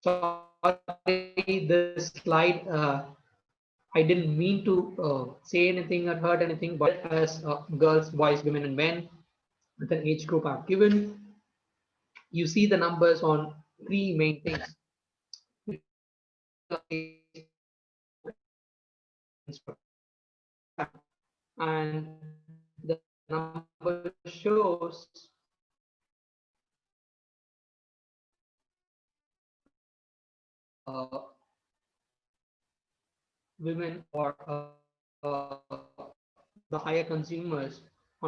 sorry, this slide, I didn't mean to say anything or hurt anything, but as girls, boys, women, and men with an age group I've given, you see the numbers on three main things, which is Facebook, Instagram, and the number shows women or the higher consumers.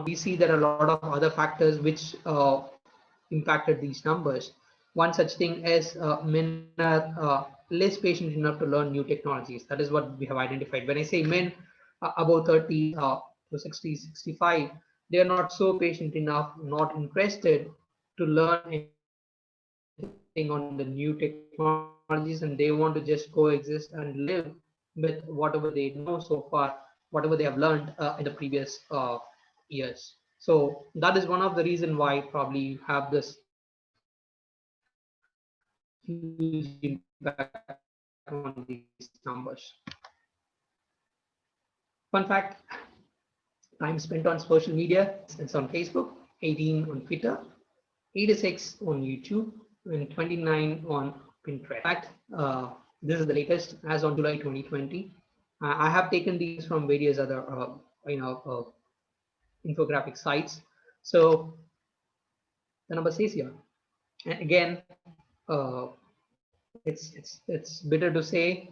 We see there are a lot of other factors which impacted these numbers. One such thing is men are less patient enough to learn new technologies. That is what we have identified. When I say men above 30 to 60, 65, they are not so patient enough, not interested to learn anything on the new technologies, and they want to just coexist and live with whatever they know so far, whatever they have learned in the previous years. So that is one of the reason why probably you have this huge impact on these numbers. Fun fact, time spent on social media, it's on Facebook, 18 on Twitter, 86 on YouTube, and 29 on Pinterest. In fact, this is the latest as on July 2020. I have taken these from various other infographic sites. So the number says here, and again, it's bitter to say,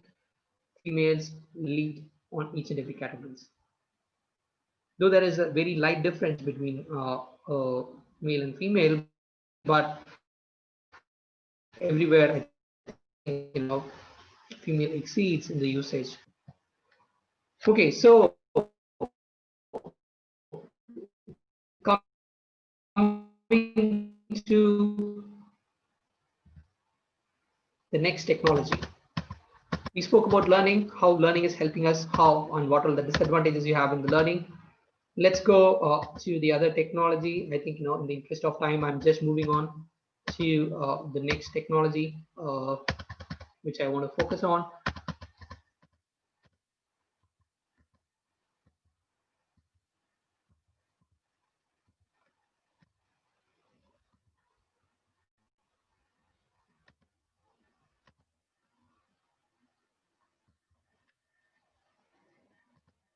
females lead on each and every categories. Though there is a very light difference between male and female, but everywhere I think female exceeds in the usage. Okay, so coming to the next technology. We spoke about learning, how learning is helping us, how and what are the disadvantages you have in the learning. Let's go to the other technology. I think in the interest of time, I'm just moving on to the next technology, which I want to focus on.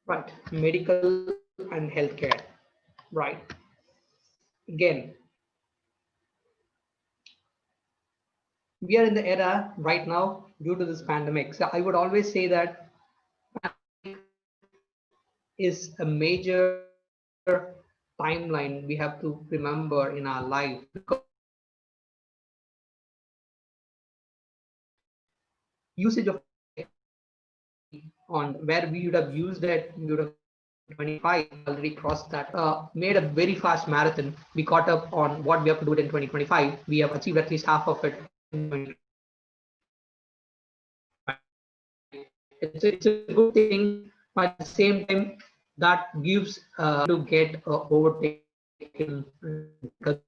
Right, medical and healthcare. Right. Again, we are in the era right now due to this pandemic. So I would always say that is a major timeline we have to remember in our life, because usage of on where we would have used it, we would have 2025 already crossed that, made a very fast marathon. We caught up on what we have to do it in 2025. We have achieved at least half of it in 2025. It's a good thing, but at the same time, that gives to get overtaken because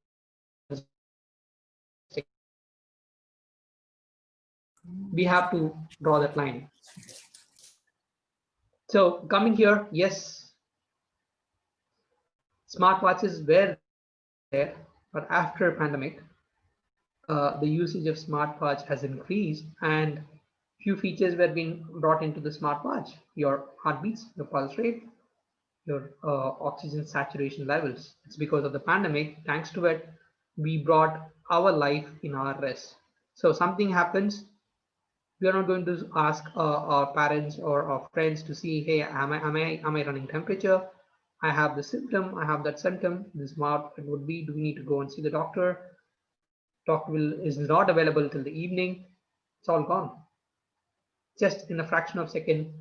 we have to draw that line. So coming here, yes, smartwatches were there, but after pandemic, the usage of smartwatch has increased, and few features were being brought into the smartwatch: your heartbeats, your pulse rate, your oxygen saturation levels. It's because of the pandemic. Thanks to it, we brought our life in our wrist. So something happens, we are not going to ask our parents or our friends to see, hey, am I running temperature? I have the symptom, I have that symptom. This what it would be. Do we need to go and see the doctor? Doctor is not available till the evening. It's all gone. Just in a fraction of a second,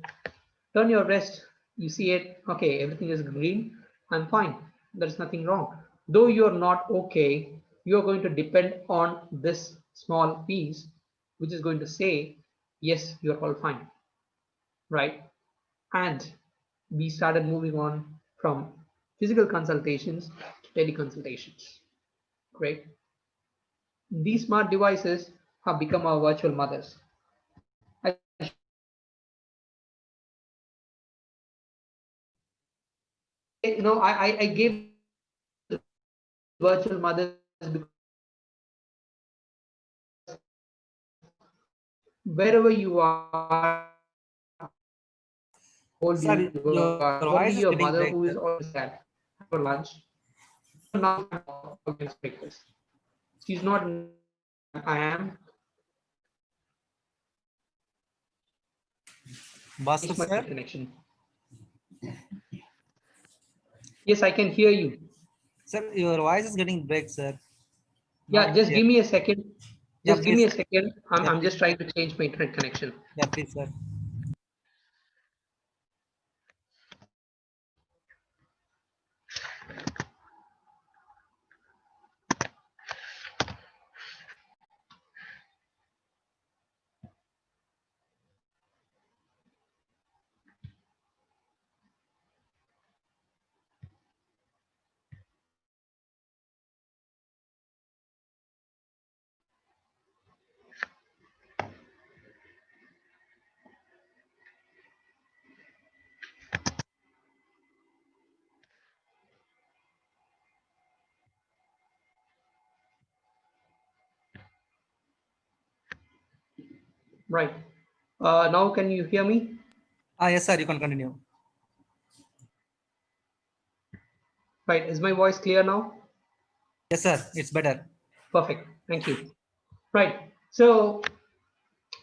turn your wrist, you see it, okay, everything is green, I'm fine. There's nothing wrong. Though you're not okay, you're going to depend on this small piece, which is going to say, yes, you're all fine, right? And we started moving on from physical consultations to teleconsultations, right? These smart devices have become our virtual mothers. I share my experience. I gave this virtual mothers because wherever you are, told you Sorry, you your are voice is only your getting mother break, who sir. is always sad for lunch. Now you can't talk against breakfast. She's not in the same room I am. Bhaskar Change my sir. connection. Yes, I can hear you. Sir, your voice is getting break, sir. Not Yeah, just clear. give me a second. Yeah, Just give please, me a sir. second. I'm, Yeah, I'm please. just trying to change my internet connection. Yeah, please, sir. Right. Now can you hear me? Ah, yes, sir. You can continue. Right. Is my voice clear now? Yes, sir. It's better. Perfect. Thank you. Right. So,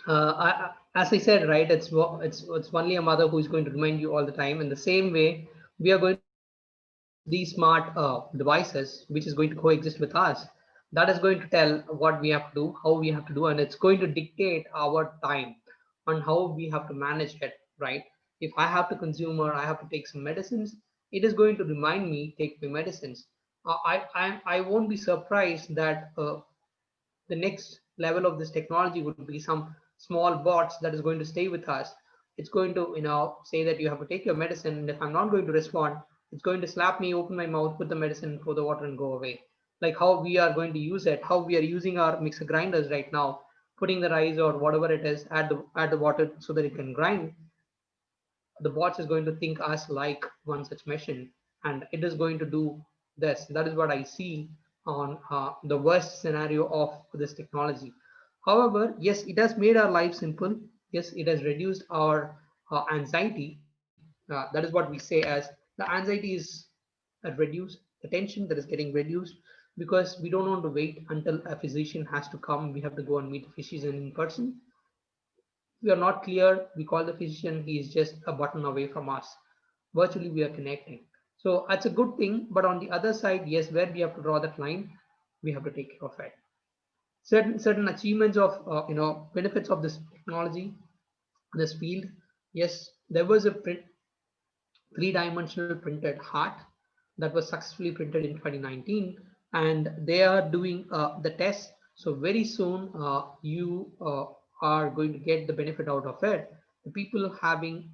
as I said, right, it's only a mother who is going to remind you all the time. In the same way, we are going to use these smart devices, which is going to coexist with us. That is going to tell what we have to do, how we have to do, and it's going to dictate our time on how we have to manage it. Right. If I have to consume or I have to take some medicines, it is going to remind me take my medicines. I won't be surprised that the next level of this technology would be some small bots that is going to stay with us. It's going to say that you have to take your medicine, and if I'm not going to respond, it's going to slap me, open my mouth, put the medicine, pour the water, and go away. Like how we are going to use it, how we are using our mixer grinders right now, putting the rice or whatever it is, add the water so that it can grind. The bots is going to think us like one such machine, and it is going to do this. That is what I see on the worst scenario of this technology. However, yes, it has made our life simple. Yes, it has reduced our anxiety. That is what we say as the anxiety is reduced, the tension that is getting reduced, because we don't want to wait until a physician has to come. We have to go and meet the physician in person. We are not clear, we call the physician, he is just a button away from us. Virtually we are connecting. So that's a good thing, but on the other side, yes, where we have to draw that line, we have to take care of it. Certain achievements of benefits of this technology, this field. Yes, there was a three-dimensional printed heart that was successfully printed in 2019, and they are doing the test. So very soon you are going to get the benefit out of it. The people having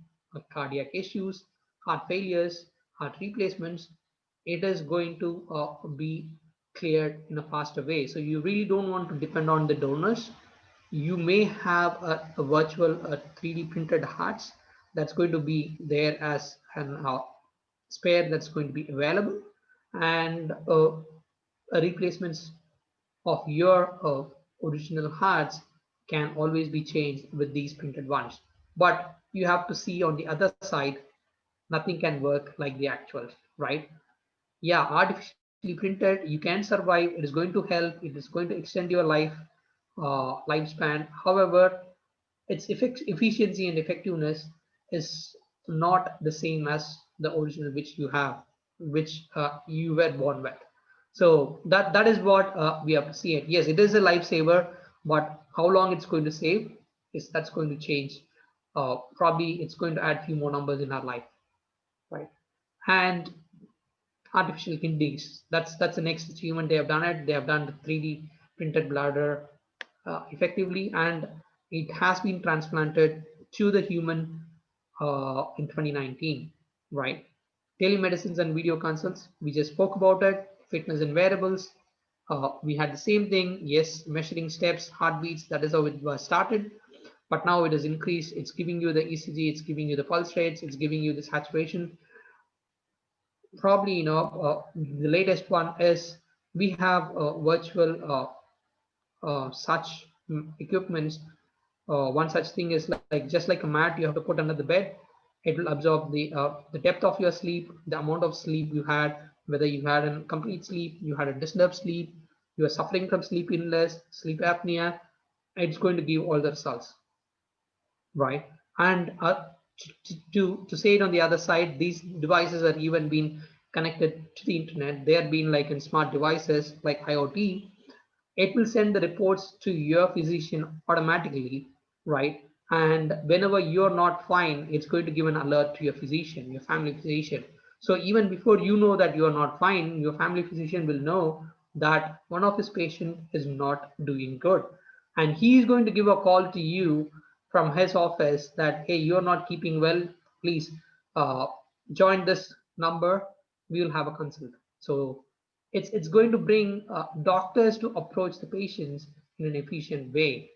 cardiac issues, heart failures, heart replacements, it is going to be cleared in a faster way. So you really don't want to depend on the donors. You may have a virtual 3D printed hearts that's going to be there as an spare that's going to be available, and a replacements of your original hearts can always be changed with these printed ones. But you have to see on the other side, nothing can work like the actuals, right? Yeah, artificially printed, you can survive, it is going to help, it is going to extend your lifespan. However, its efficiency and effectiveness is not the same as the original which you have, which you were born with. So that is what we have to see it. Yes, it is a lifesaver, but how long it's going to save is that's going to change. Probably it's going to add few more numbers in our life, right? And artificial kidneys. That's the next achievement. They have done it. They have done the 3D printed bladder effectively, and it has been transplanted to the human in 2019, right? Telemedicines and video consults. We just spoke about it. Fitness and wearables. We had the same thing. Yes, measuring steps, heartbeats. That is how it was started. But now it has increased. It's giving you the ECG. It's giving you the pulse rates. It's giving you the saturation. Probably the latest one is we have virtual such equipments. One such thing is like just like a mat you have to put under the bed. It will absorb the depth of your sleep, the amount of sleep you had, whether you had a complete sleep, you had a disturbed sleep, you are suffering from sleep illness, sleep apnea. It's going to give all the results, right? And to say it on the other side, these devices are even being connected to the internet. They are being like in smart devices like IoT. It will send the reports to your physician automatically, right? And whenever you're not fine, it's going to give an alert to your physician, your family physician. So even before you know that you are not fine, your family physician will know that one of his patient is not doing good, and he is going to give a call to you from his office that, hey, you're not keeping well, please uh, join this number, we will have a consult. So it's going to bring doctors to approach the patients in an efficient way.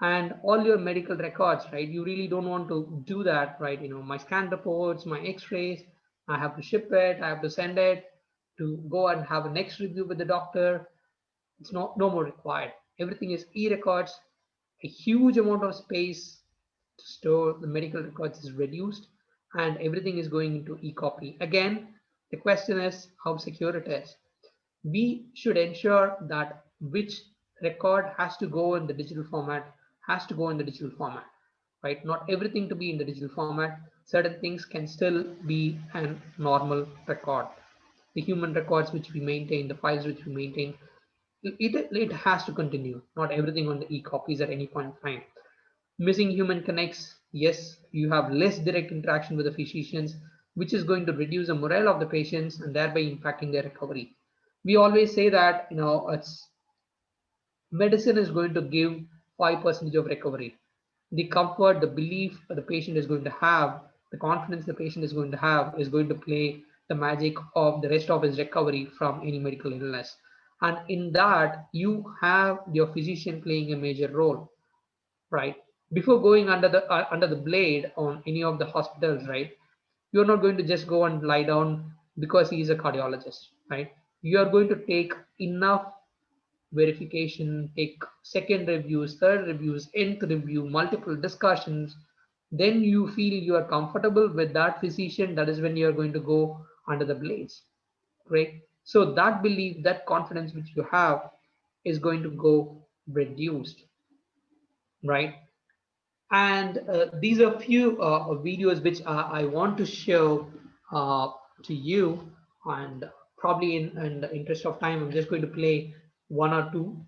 And all your medical records, right? You really don't want to do that, right? My scan reports, my x-rays, I have to ship it, I have to send it to go and have a next review with the doctor. It's no more required. Everything is e-records. A huge amount of space to store the medical records is reduced, and everything is going into e-copy. Again, the question is how secure it is. We should ensure that which record has to go in the digital format has to go in the digital format, right? Not everything to be in the digital format. Certain things can still be a normal record. The human records which we maintain, the files which we maintain, it has to continue. Not everything on the e-copies at any point in time. Missing human connects. Yes, you have less direct interaction with the physicians, which is going to reduce the morale of the patients and thereby impacting their recovery. We always say that it's medicine is going to give 5% of recovery. The comfort, the belief the patient is going to have, the confidence the patient is going to have is going to play the magic of the rest of his recovery from any medical illness. And in that, you have your physician playing a major role, right? Before going under the blade on any of the hospitals, right? You're not going to just go and lie down because he is a cardiologist, right? You are going to take enough verification, take second reviews, third reviews, nth review, multiple discussions, then you feel you are comfortable with that physician, that is when you are going to go under the blades, right? So that belief, that confidence which you have is going to go reduced, right? And these are few videos which I want to show to you, and probably in the interest of time, I'm just going to play one or two.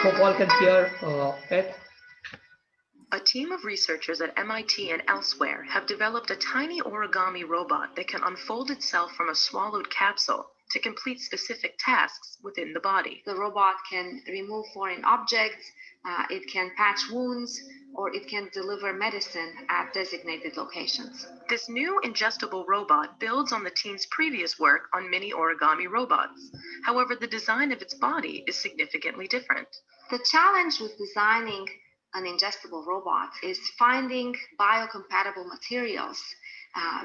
Hope all can hear it. A team of researchers at MIT and elsewhere have developed a tiny origami robot that can unfold itself from a swallowed capsule to complete specific tasks within the body. The robot can remove foreign objects, it can patch wounds, or it can deliver medicine at designated locations. This new ingestible robot builds on the team's previous work on mini origami robots. However, the design of its body is significantly different. The challenge with designing an ingestible robot is finding biocompatible materials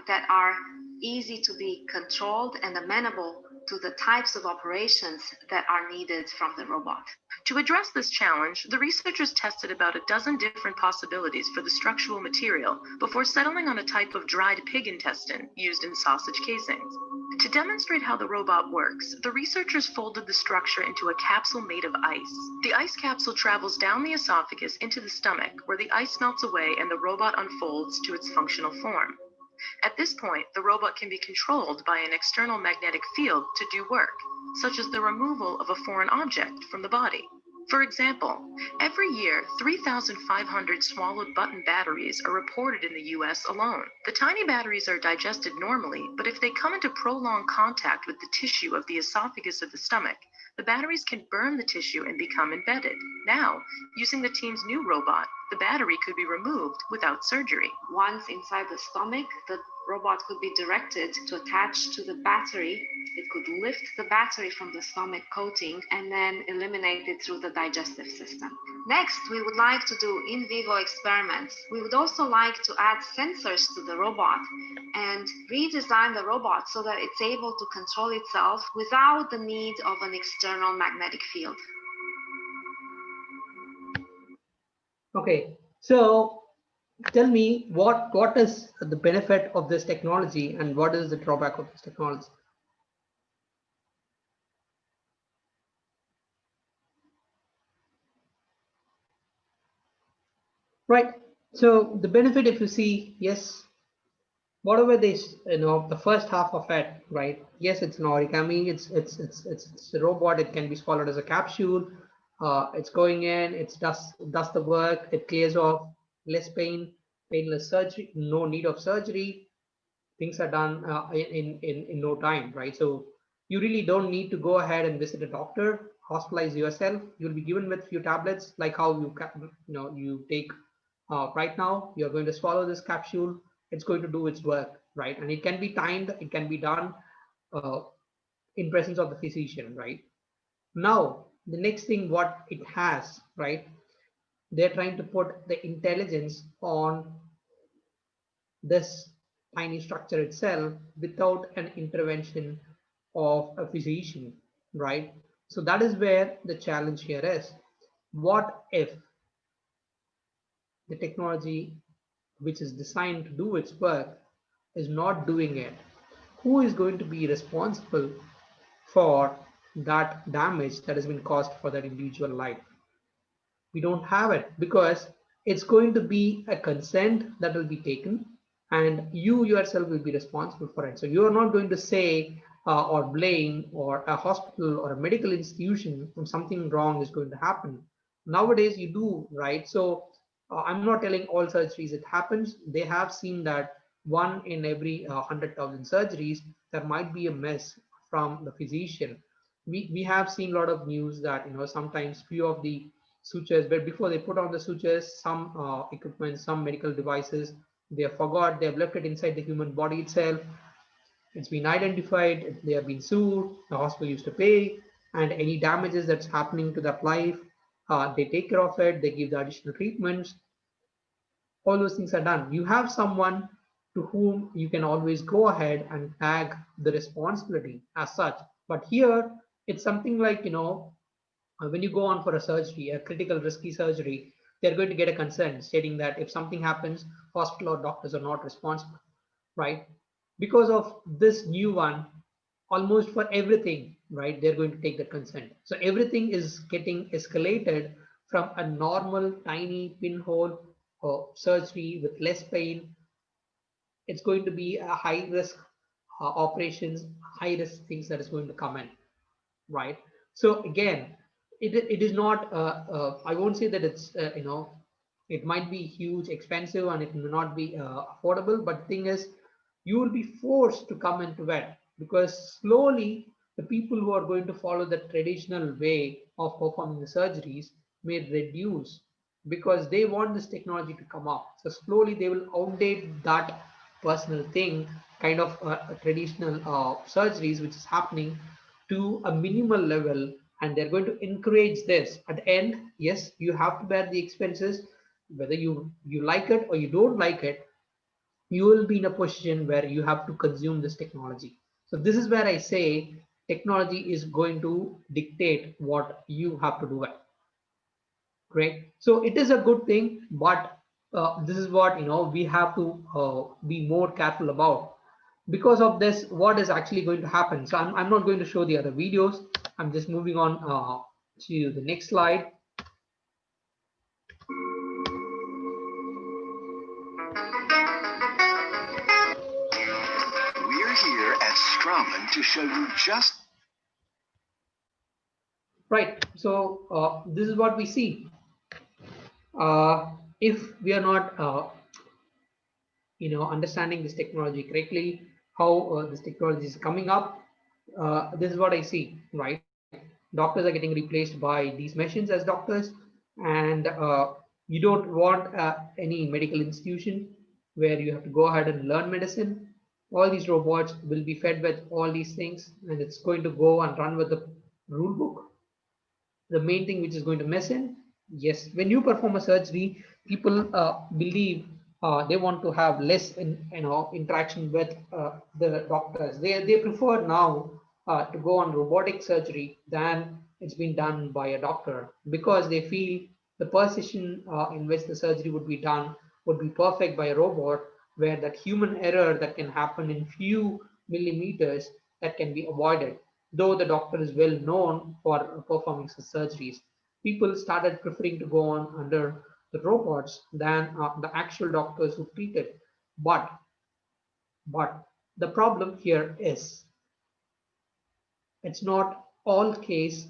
that are easy to be controlled and amenable to the types of operations that are needed from the robot. To address this challenge, the researchers tested about a dozen different possibilities for the structural material before settling on a type of dried pig intestine used in sausage casings. To demonstrate how the robot works, the researchers folded the structure into a capsule made of ice. The ice capsule travels down the esophagus into the stomach, where the ice melts away and the robot unfolds to its functional form. At this point, the robot can be controlled by an external magnetic field to do work, such as the removal of a foreign object from the body. For example, every year, 3,500 swallowed button batteries are reported in the US alone. The tiny batteries are digested normally, but if they come into prolonged contact with the tissue of the esophagus of the stomach, the batteries can burn the tissue and become embedded. Now, using the team's new robot, the battery could be removed without surgery. Once inside the stomach, the robot could be directed to attach to the battery. It could lift the battery from the stomach coating and then eliminate it through the digestive system. Next, we would like to do in vivo experiments. We would also like to add sensors to the robot and redesign the robot so that it's able to control itself without the need of an external magnetic field. Okay, so tell me what is the benefit of this technology and what is the drawback of this technology? Right. So the benefit, if you see, yes, whatever this, the first half of it, right? Yes, it's an origami. It's a robot. It can be swallowed as a capsule. It's going in. It does the work. It clears off. Less pain, painless surgery. No need of surgery. Things are done in no time, right? So you really don't need to go ahead and visit a doctor, hospitalize yourself. You'll be given with few tablets, like how you take right now. You're going to swallow this capsule. It's going to do its work, right? And it can be timed. It can be done in presence of the physician, right? Now the next thing, what it has, right? They're trying to put the intelligence on this tiny structure itself without an intervention of a physician, right? So that is where the challenge here is. What if the technology which is designed to do its work is not doing it? Who is going to be responsible for that damage that has been caused for that individual life? We don't have it, because it's going to be a consent that will be taken and you yourself will be responsible for it. So you are not going to say or blame or a hospital or a medical institution when something wrong is going to happen. Nowadays you do, right? So I'm not telling all surgeries it happens. They have seen that one in every 100,000 surgeries, there might be a mess from the physician. We have seen a lot of news that sometimes few of the sutures, but before they put on the sutures, some equipment, some medical devices, they have forgot, they have left it inside the human body itself. It's been identified, they have been sued, the hospital used to pay, and any damages that's happening to that life, they take care of it, they give the additional treatments. All those things are done. You have someone to whom you can always go ahead and tag the responsibility as such. But here, it's something like, when you go on for a surgery, a critical risky surgery, they're going to get a consent stating that if something happens, hospital or doctors are not responsible, right? Because of this new one, almost for everything, right, they're going to take the consent. So everything is getting escalated from a normal tiny pinhole or surgery with less pain. It's going to be a high risk operations, high risk things that is going to come in, right? So again, it is not I won't say that it's it might be huge expensive and it may not be affordable, but thing is you will be forced to come into it, because slowly the people who are going to follow the traditional way of performing the surgeries may reduce, because they want this technology to come up. So slowly they will outdate that personal thing, kind of traditional surgeries which is happening, to a minimal level, and they're going to encourage this. At the end, yes, you have to bear the expenses, whether you like it or you don't like it. You will be in a position where you have to consume this technology. So this is where I say technology is going to dictate what you have to do it. Great. So it is a good thing, but this is what we have to be more careful about. Because of this, what is actually going to happen? So I'm not going to show the other videos. I'm just moving on to the next slide. We're here at Straumann to show you just Right. So this is what we see. If we are not understanding this technology correctly, how this technology is coming up, this is what I see, right? Doctors are getting replaced by these machines as doctors, and you don't want any medical institution where you have to go ahead and learn medicine. All these robots will be fed with all these things, and it's going to go and run with the rule book. The main thing which is going to mess in, yes, when you perform a surgery, people believe they want to have less interaction with the doctors. They prefer now to go on robotic surgery than it's been done by a doctor, because they feel the precision in which the surgery would be done would be perfect by a robot, where that human error that can happen in few millimeters, that can be avoided. Though the doctor is well known for performing such surgeries, people started preferring to go on under the robots than the actual doctors who treat it. But the problem here is it's not all case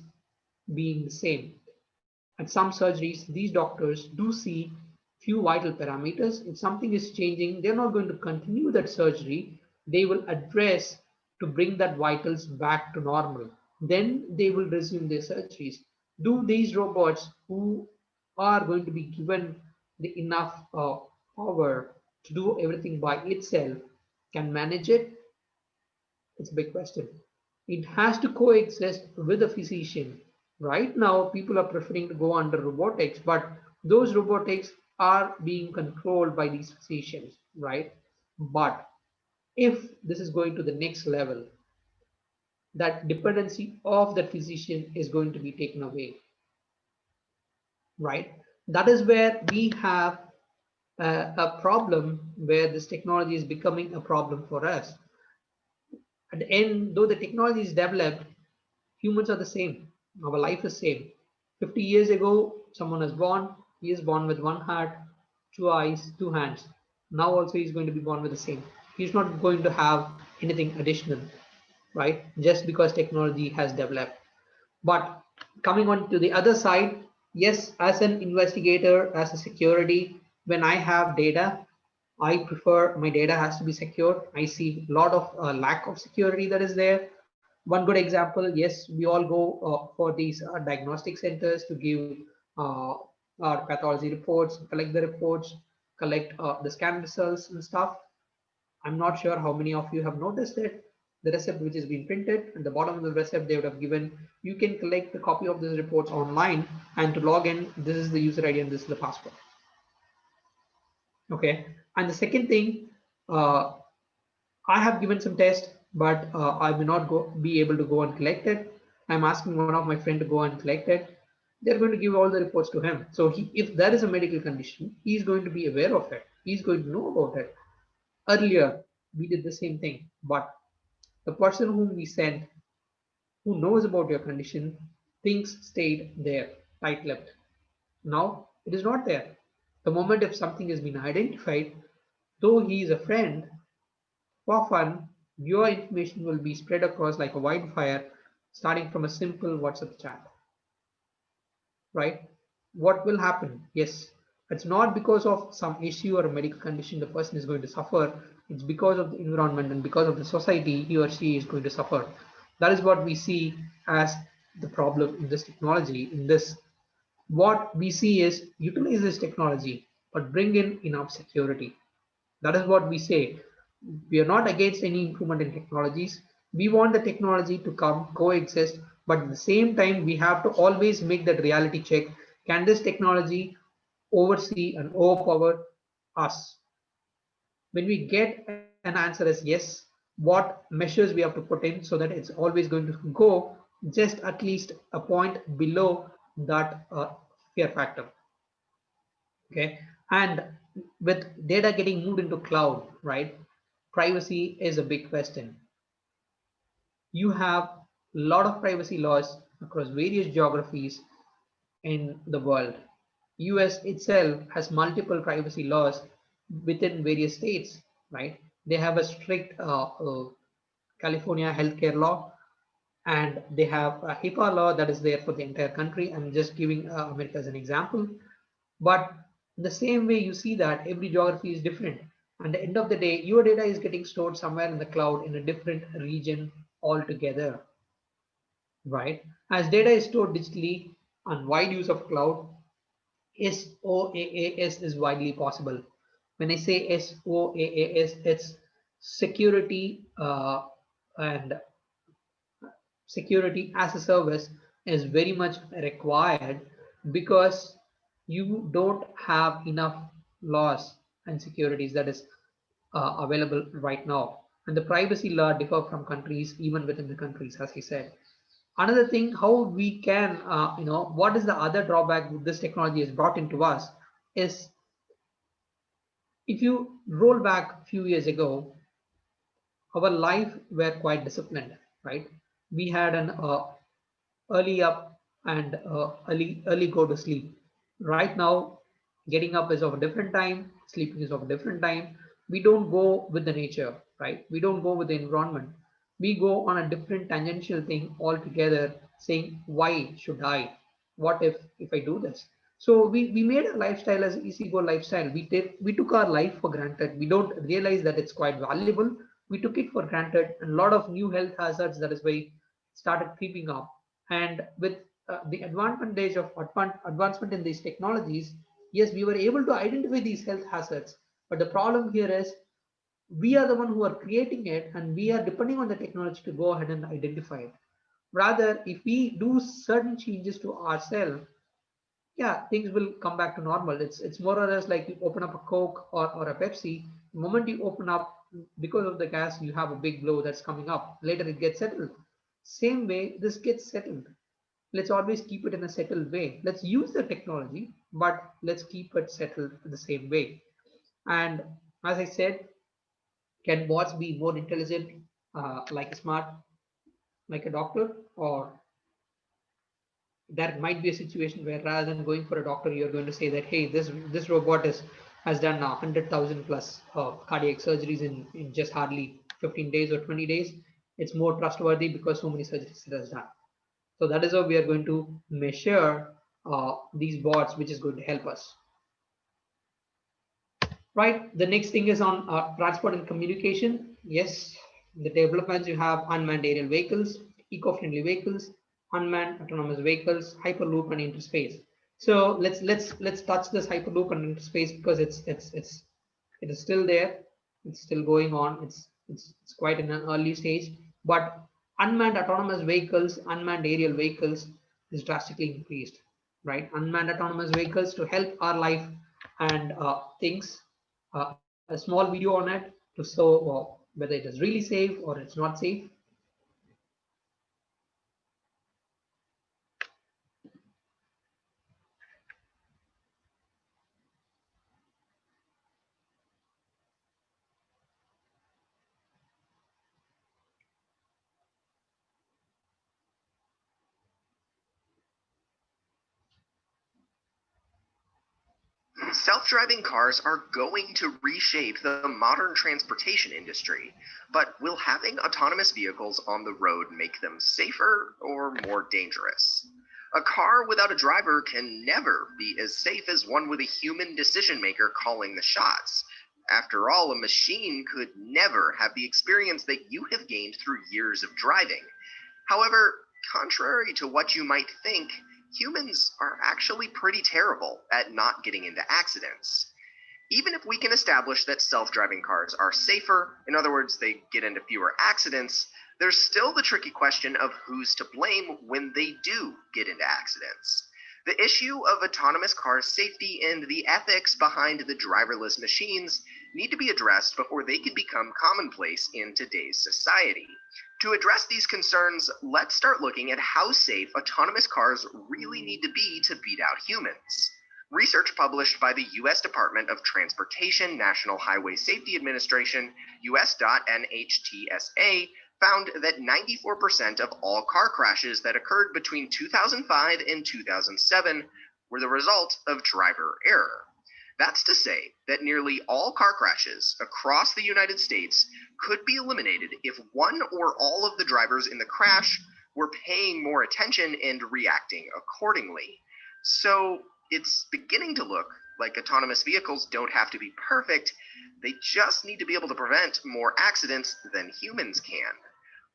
being the same. At some surgeries, these doctors do see few vital parameters. If something is changing, they're not going to continue that surgery. They will address to bring that vitals back to normal. Then they will resume their surgeries. Do these robots, who are going to be given the enough power to do everything by itself, can manage it? It's a big question. It has to coexist with a physician. Right now, people are preferring to go under robotics, but those robotics are being controlled by these physicians, right? But if this is going to the next level, that dependency of the physician is going to be taken away, right? That is where we have a problem, where this technology is becoming a problem for us. At the end, though the technology is developed, humans are the same. Our life is same. 50 years ago, someone is born. He is born with one heart, two eyes, two hands. Now also he's going to be born with the same. He's not going to have anything additional, right? Just because technology has developed. But coming on to the other side, yes, as an investigator, as a security, when I have data, I prefer my data has to be secure. I see a lot of lack of security that is there. One good example, yes, we all go for these diagnostic centers to give uh, our pathology reports, collect the reports, collect the scan results and stuff. I'm not sure how many of you have noticed it. The receipt which has been printed, at the bottom of the receipt they would have given, you can collect the copy of these reports online, and to log in, this is the user ID and this is the password. Okay, and the second thing, uh, I have given some test, but I will not be able to go and collect it. I'm asking one of my friend to go and collect it. they're going to give all the reports to him. So if there is a medical condition, he's going to be aware of it. He's going to know about it. Earlier, we did the same thing, but the person whom we sent, who knows about your condition, things stayed there, tight-lipped. Now it is not there. The moment if something has been identified, though he is a friend, for fun, your information will be spread across like a wildfire, starting from a simple WhatsApp chat. Right? What will happen? Yes, it's not because of some issue or a medical condition the person is going to suffer. It's because of the environment and because of the society he or she is going to suffer. That is what we see as the problem in this technology. In this, what we see is utilize this technology, but bring in enough security. That is what we say. We are not against any improvement in technologies. We want the technology to come, coexist, but at the same time, we have to always make that reality check. Can this technology oversee and overpower us? When we get an answer as yes, what measures we have to put in so that it's always going to go just at least a point below that fear factor. Okay, and with data getting moved into cloud, right, privacy is a big question. You have a lot of privacy laws across various geographies in the world. US itself has multiple privacy laws within various states, right? They have a strict California healthcare law, and they have a HIPAA law that is there for the entire country. I'm just giving America as an example. But in the same way, you see that every geography is different. And at the end of the day, your data is getting stored somewhere in the cloud in a different region altogether, right? As data is stored digitally and wide use of cloud, SOAAS is widely possible. When I say SOAAS, it's security and security as a service is very much required because you don't have enough laws and securities that is available right now, and the privacy law differ from countries, even within the countries, as I said. Another thing, how we can what is the other drawback this technology has brought into us is, if you roll back a few years ago, our life were quite disciplined, right? We had an early up and early go to sleep. Right now, getting up is of a different time, sleeping is of a different time. We don't go with the nature, right? We don't go with the environment. We go on a different tangential thing altogether, saying, why should I? What if I do this? So we made a lifestyle as easy go lifestyle. We took our life for granted. We don't realize that it's quite valuable. We took it for granted, and a lot of new health hazards that is why started creeping up. And with the advancement in these technologies, yes, we were able to identify these health hazards. But the problem here is we are the one who are creating it, and we are depending on the technology to go ahead and identify it. Rather, if we do certain changes to ourselves, yeah, things will come back to normal. It's more or less like you open up a Coke or a Pepsi. The moment you open up, because of the gas, you have a big blow that's coming up. Later it gets settled. Same way, this gets settled. Let's always keep it in a settled way. Let's use the technology, but let's keep it settled the same way. And as I said, can bots be more intelligent, like a smart, like a doctor, or there might be a situation where rather than going for a doctor, you're going to say that, hey, this robot has done 100,000 plus cardiac surgeries in just hardly 15 days or 20 days. It's more trustworthy because so many surgeries it has done. So that is how we are going to measure these bots, which is going to help us. Right. The next thing is on transport and communication. Yes, the developments, you have unmanned aerial vehicles, eco-friendly vehicles, unmanned autonomous vehicles, hyperloop, and interspace. So let's touch this hyperloop and interspace because it is still there. It's still going on. It's quite in an early stage. But unmanned autonomous vehicles, unmanned aerial vehicles is drastically increased. Right. Unmanned autonomous vehicles to help our life and things. A small video on it to show whether it is really safe or it's not safe. Self-driving cars are going to reshape the modern transportation industry, but will having autonomous vehicles on the road make them safer or more dangerous? A car without a driver can never be as safe as one with a human decision maker calling the shots. After all, a machine could never have the experience that you have gained through years of driving. However, contrary to what you might think, humans are actually pretty terrible at not getting into accidents. Even if we can establish that self-driving cars are safer, in other words, they get into fewer accidents, there's still the tricky question of who's to blame when they do get into accidents. The issue of autonomous cars' safety and the ethics behind the driverless machines need to be addressed before they can become commonplace in today's society. To address these concerns, let's start looking at how safe autonomous cars really need to be to beat out humans. Research published by the U.S. Department of Transportation National Highway Safety Administration, US.NHTSA, found that 94% of all car crashes that occurred between 2005 and 2007 were the result of driver error. That's to say that nearly all car crashes across the United States could be eliminated if one or all of the drivers in the crash were paying more attention and reacting accordingly. So it's beginning to look like autonomous vehicles don't have to be perfect, they just need to be able to prevent more accidents than humans can.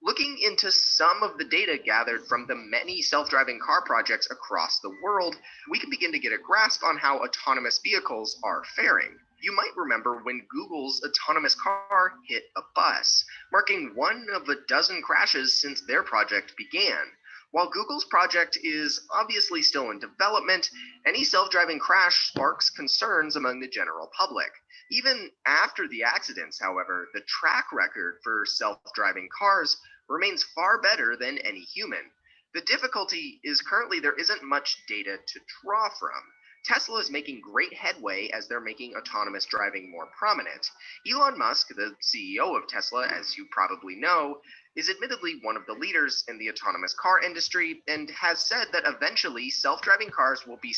Looking into some of the data gathered from the many self-driving car projects across the world, we can begin to get a grasp on how autonomous vehicles are faring. You might remember when Google's autonomous car hit a bus, marking one of a dozen crashes since their project began. While Google's project is obviously still in development, any self-driving crash sparks concerns among the general public. Even after the accidents, however, the track record for self-driving cars remains far better than any human. The difficulty is currently there isn't much data to draw from. Tesla is making great headway as they're making autonomous driving more prominent. Elon Musk, the CEO of Tesla, as you probably know, is admittedly one of the leaders in the autonomous car industry and has said that eventually self-driving cars will be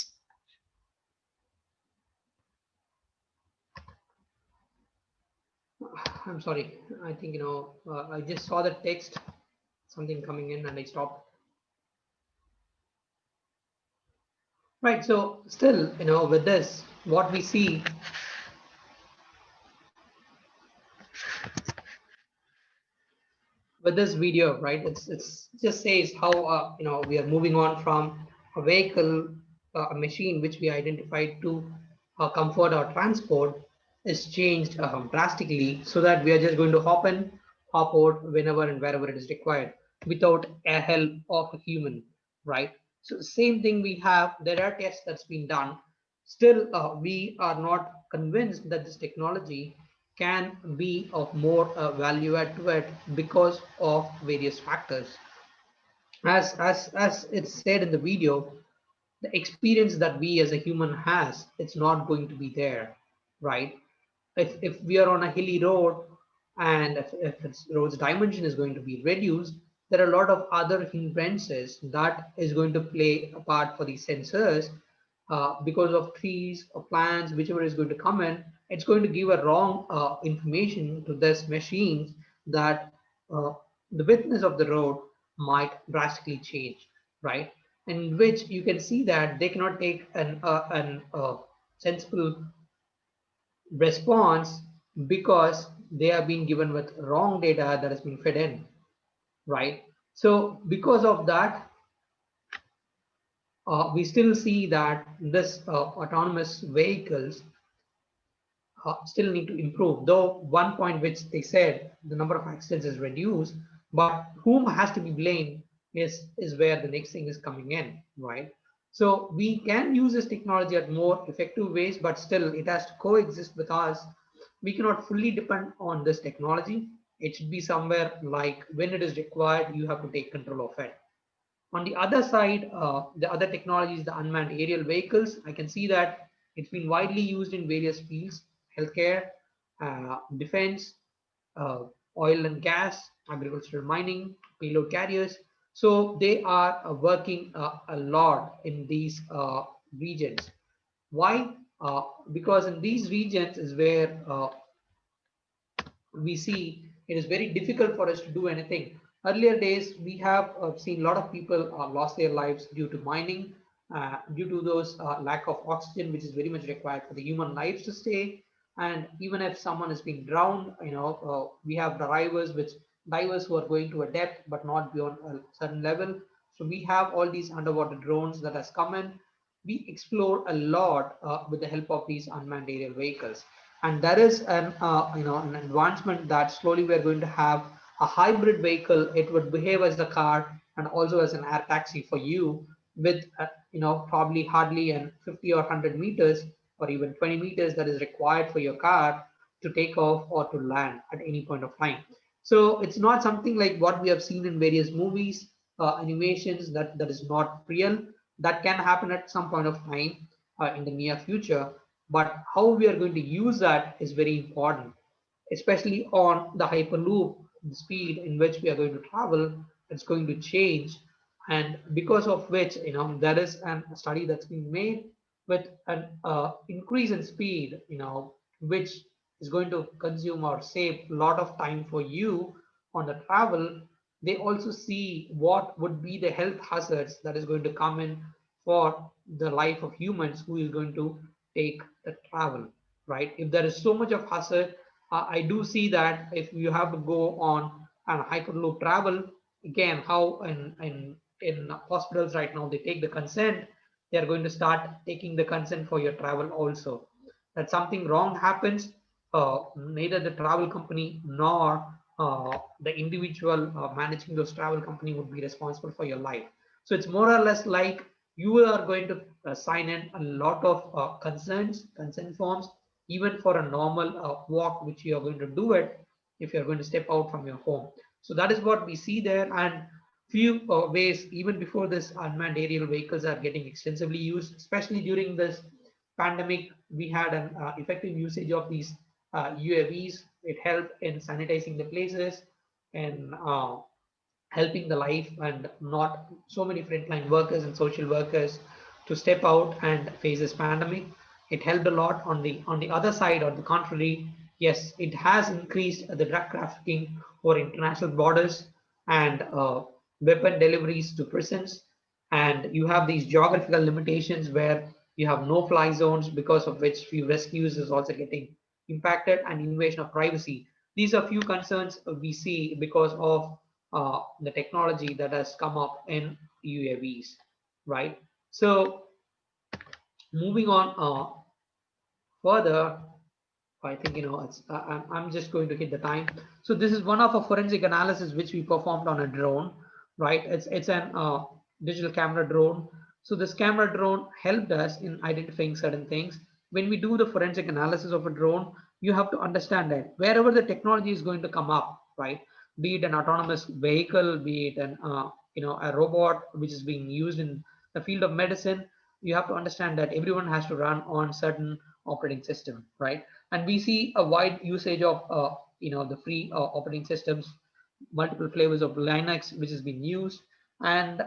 I'm sorry. I think, I just saw the text, something coming in, and I stopped. Right. So still, with this, what we see with this video, right? It's just says how we are moving on from a vehicle, a machine which we identified to comfort or transport is changed drastically, so that we are just going to hop in, hop out whenever and wherever it is required without a help of a human, right? So the same thing we have. There are tests that's been done. Still, we are not convinced that this technology can be of more value add to it because of various factors. As it's said in the video, the experience that we as a human has, it's not going to be there, right? If we are on a hilly road, and if its road's dimension is going to be reduced, there are a lot of other hindrances that is going to play a part for these sensors, because of trees or plants, whichever is going to come in, it's going to give a wrong information to this machines that uh, the widthness of the road might drastically change, right? In which you can see that they cannot take an sensible response because they have been given with wrong data that has been fed in, right? So because of that, we still see that this autonomous vehicles still need to improve. Though one point which they said the number of accidents is reduced, but whom has to be blamed is where the next thing is coming in, right? So we can use this technology at more effective ways, but still it has to coexist with us. We cannot fully depend on this technology. It should be somewhere like when it is required, you have to take control of it. On the other side, the other technologies, the unmanned aerial vehicles, I can see that it's been widely used in various fields: healthcare, defense, uh, oil and gas, agricultural mining, payload carriers. So they are working a lot in these regions. Why? because in these regions is where we see it is very difficult for us to do anything. Earlier days, we have seen a lot of people lost their lives due to mining, due to those lack of oxygen, which is very much required for the human lives to stay. And even if someone is being drowned, we have divers who are going to a depth but not beyond a certain level. So we have all these underwater drones that has come in. We explore a lot with the help of these unmanned aerial vehicles, and there is an advancement that slowly we are going to have a hybrid vehicle. It would behave as a car and also as an air taxi for you with probably hardly an 50 or 100 meters or even 20 meters that is required for your car to take off or to land at any point of time. So it's not something like what we have seen in various movies, animations, that is not real. That can happen at some point of time in the near future, but how we are going to use that is very important, especially on the hyperloop. The speed in which we are going to travel, it's going to change, and because of which there is a study that's been made with an increase in speed, which is going to consume or save a lot of time for you on the travel. They also see what would be the health hazards that is going to come in for the life of humans who is going to take the travel, right? If there is so much of hazard, I do see that if you have to go on an hyperloop travel, again, how in hospitals right now they take the consent, they are going to start taking the consent for your travel also. That something wrong happens, neither the travel company nor the individual managing those travel company would be responsible for your life. So it's more or less like you are going to sign in a lot of consent forms, even for a normal walk which you are going to do it if you are going to step out from your home. So that is what we see there. And few ways, even before this, unmanned aerial vehicles are getting extensively used, especially during this pandemic. We had an effective usage of these UAVs. It helped in sanitizing the places and helping the life and not so many frontline workers and social workers to step out and face this pandemic. It helped a lot. On the other side, on the contrary, yes, it has increased the drug trafficking over international borders and weapon deliveries to prisons. And you have these geographical limitations where you have no-fly zones, because of which few rescues is also getting impacted, and invasion of privacy. These are few concerns we see because of the technology that has come up in UAVs, right? So moving on further, I think I'm just going to hit the time. So this is one of a forensic analysis which we performed on a drone, right? It's an digital camera drone. So this camera drone helped us in identifying certain things. When we do the forensic analysis of a drone, you have to understand that wherever the technology is going to come up, right? Be it an autonomous vehicle, be it an a robot which is being used in the field of medicine, you have to understand that everyone has to run on certain operating system, right? And we see a wide usage of the free operating systems, multiple flavors of Linux which is being used, and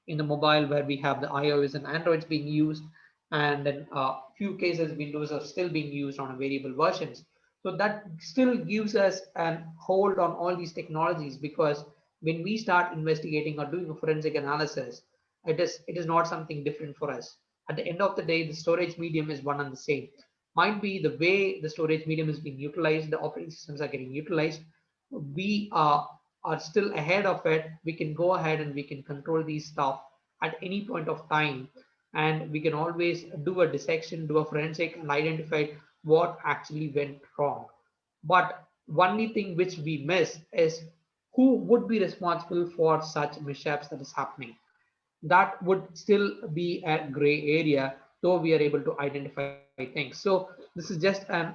in the mobile where we have the iOS and Androids being used, and in few cases Windows are still being used on a variable versions. So that still gives us an hold on all these technologies, because when we start investigating or doing a forensic analysis, it is not something different for us. At the end of the day, the storage medium is one and the same. Might be the way the storage medium is being utilized, the operating systems are getting utilized. We are still ahead of it. We can go ahead and we can control these stuff at any point of time, and we can always do a dissection, do a forensic, and identify what actually went wrong. But only thing which we miss is who would be responsible for such mishaps that is happening. That would still be a gray area, though we are able to identify things. So this is just an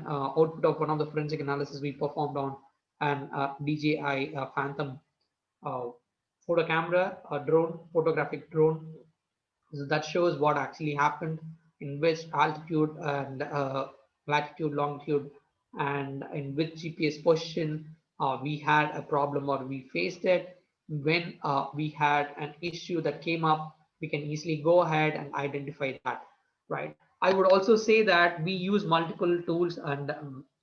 output of one of the forensic analysis we performed on an DJI Phantom uh, photo camera, a drone, photographic drone. So that shows what actually happened, in which altitude and latitude, longitude, and in which GPS position we had a problem or we faced it. When we had an issue that came up, we can easily go ahead and identify that. right? I would also say that we use multiple tools, and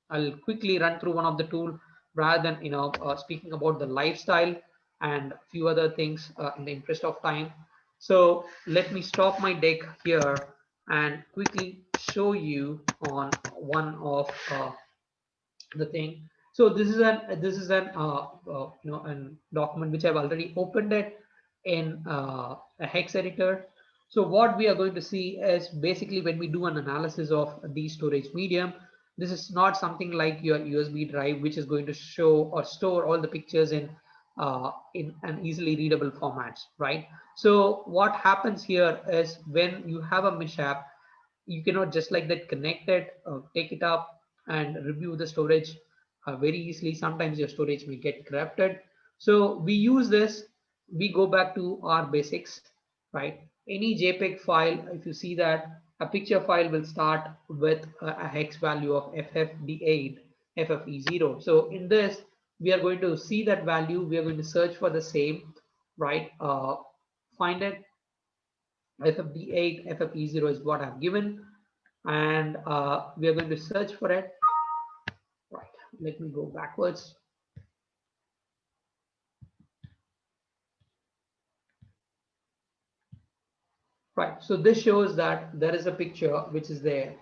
I'll quickly run through one of the tool rather than speaking about the lifestyle and a few other things in the interest of time. So let me stop my deck here and quickly show you on one of the thing. So this is an document which I've already opened it in a hex editor. So what we are going to see is basically when we do an analysis of the storage medium, this is not something like your USB drive, which is going to show or store all the pictures in an easily readable formats, right? So what happens here is when you have a mishap, you cannot just like that connect it, take it up and review the storage very easily. Sometimes your storage may get corrupted. So we use this, we go back to our basics, right? Any JPEG file, if you see that a picture file will start with a hex value of FFD8, FFE0. So in this, we are going to see that value, we are going to search for the same, right? Find it, FFD8, FFE0 is what I've given, and we are going to search for it. Right, let me go backwards. Right, so this shows that there is a picture which is there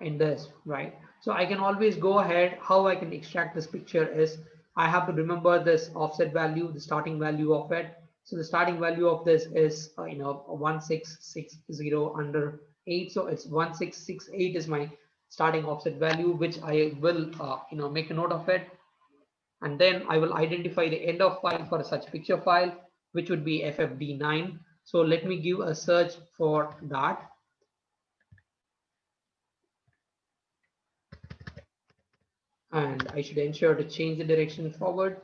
in this, right? So I can always go ahead. How I can extract this picture is I have to remember this offset value, the starting value of it. So the starting value of this is 1660 under 8. So it's 1668 is my starting offset value, which I will make a note of it. And then I will identify the end of file for such picture file, which would be FFD9. So let me give a search for that. And I should ensure to change the direction forward.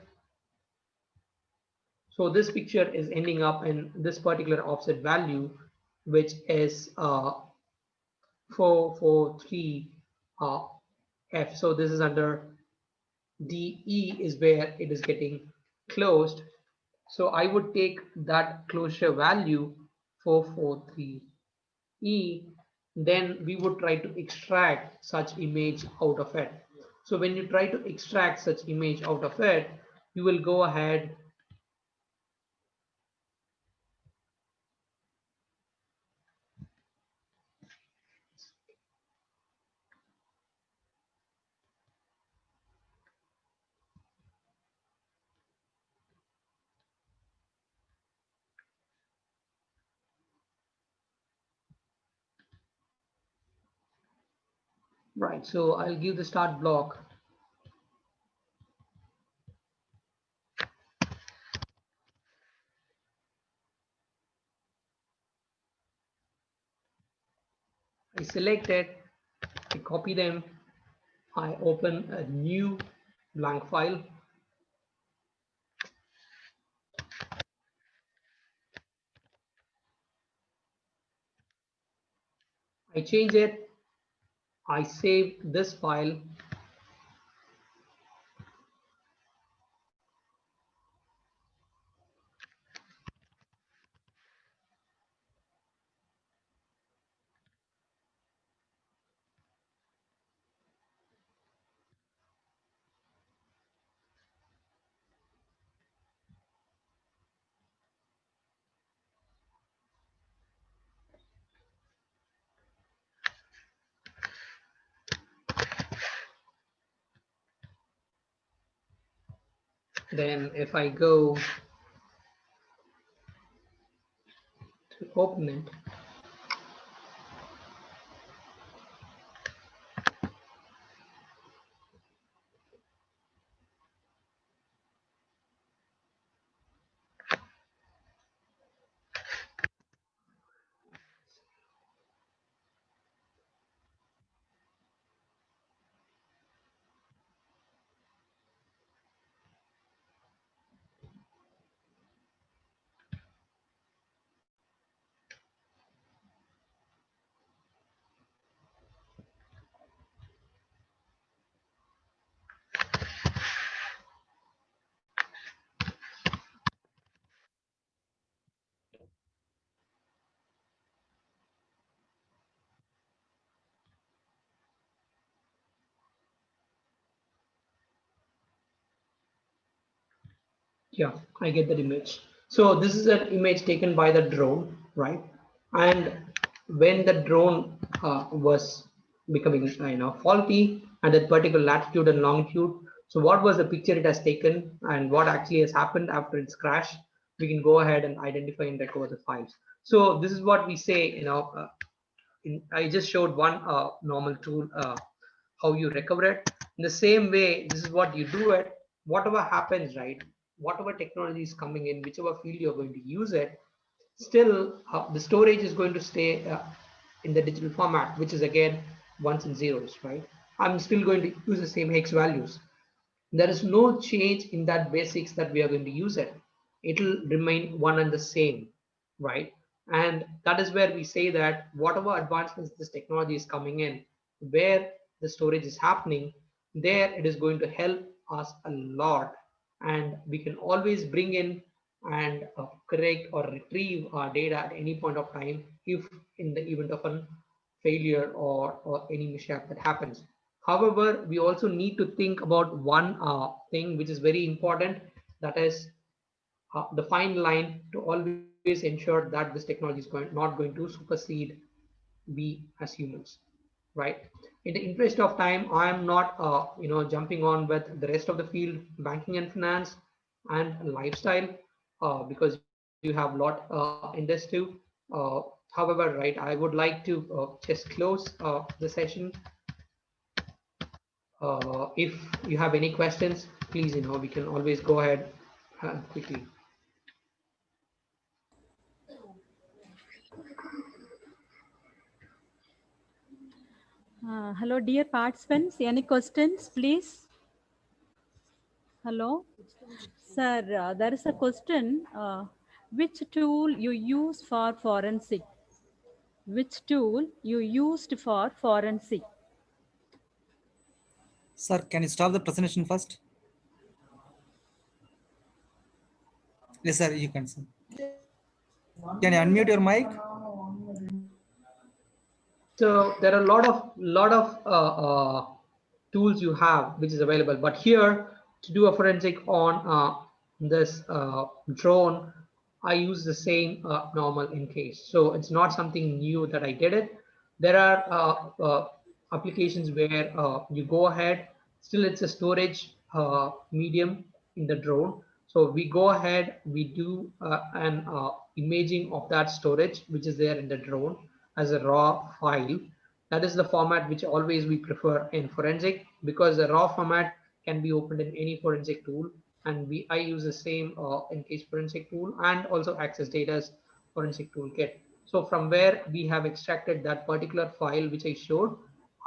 So this picture is ending up in this particular offset value, which is 443 F. So this is under DE is where it is getting closed. So I would take that closure value 443E, then we would try to extract such image out of it. So when you try to extract such image out of it, you will go ahead right. So I'll give the start block. I select it, I copy them, I open a new blank file. I change it, I save this file. Then if I go to open it, Yeah, I get that image. So this is an image taken by the drone, right? And when the drone was becoming, faulty at that particular latitude and longitude, so what was the picture it has taken and what actually has happened after its crash? We can go ahead and identify and recover the files. So this is what we say, I just showed one normal tool, how you recover it. In the same way, this is what you do it. Whatever happens, right? Whatever technology is coming in, whichever field you're going to use it, still the storage is going to stay in the digital format, which is again ones and zeros, right? I'm still going to use the same hex values. There is no change in that basics that we are going to use it. It'll remain one and the same, right? And that is where we say that whatever advancements this technology is coming in, where the storage is happening, there it is going to help us a lot. And we can always bring in and correct or retrieve our data at any point of time if in the event of a failure or any mishap that happens. However, we also need to think about one thing which is very important, that is the fine line to always ensure that this technology is not going to supersede we as humans, right? In the interest of time, I am not jumping on with the rest of the field, banking and finance and lifestyle, because you have a lot in this too. However, right, I would like to just close the session. If you have any questions, please, we can always go ahead quickly. Hello, dear participants. Any questions, please? Hello, sir. There is a question. Which tool you use for forensic? Which tool you used for forensic? Sir, can you stop the presentation first? Yes, sir, you can, sir. Can you unmute your mic? So there are a lot of tools you have which is available, but here to do a forensic on this drone, I use the same normal in case. So it's not something new that I did it. There are applications where you go ahead, still it's a storage medium in the drone. So we go ahead, we do an imaging of that storage which is there in the drone as a raw file. That is the format which always we prefer in forensic, because the raw format can be opened in any forensic tool, and I use the same in-case forensic tool and also Access Data's forensic toolkit. So from where we have extracted that particular file which I showed,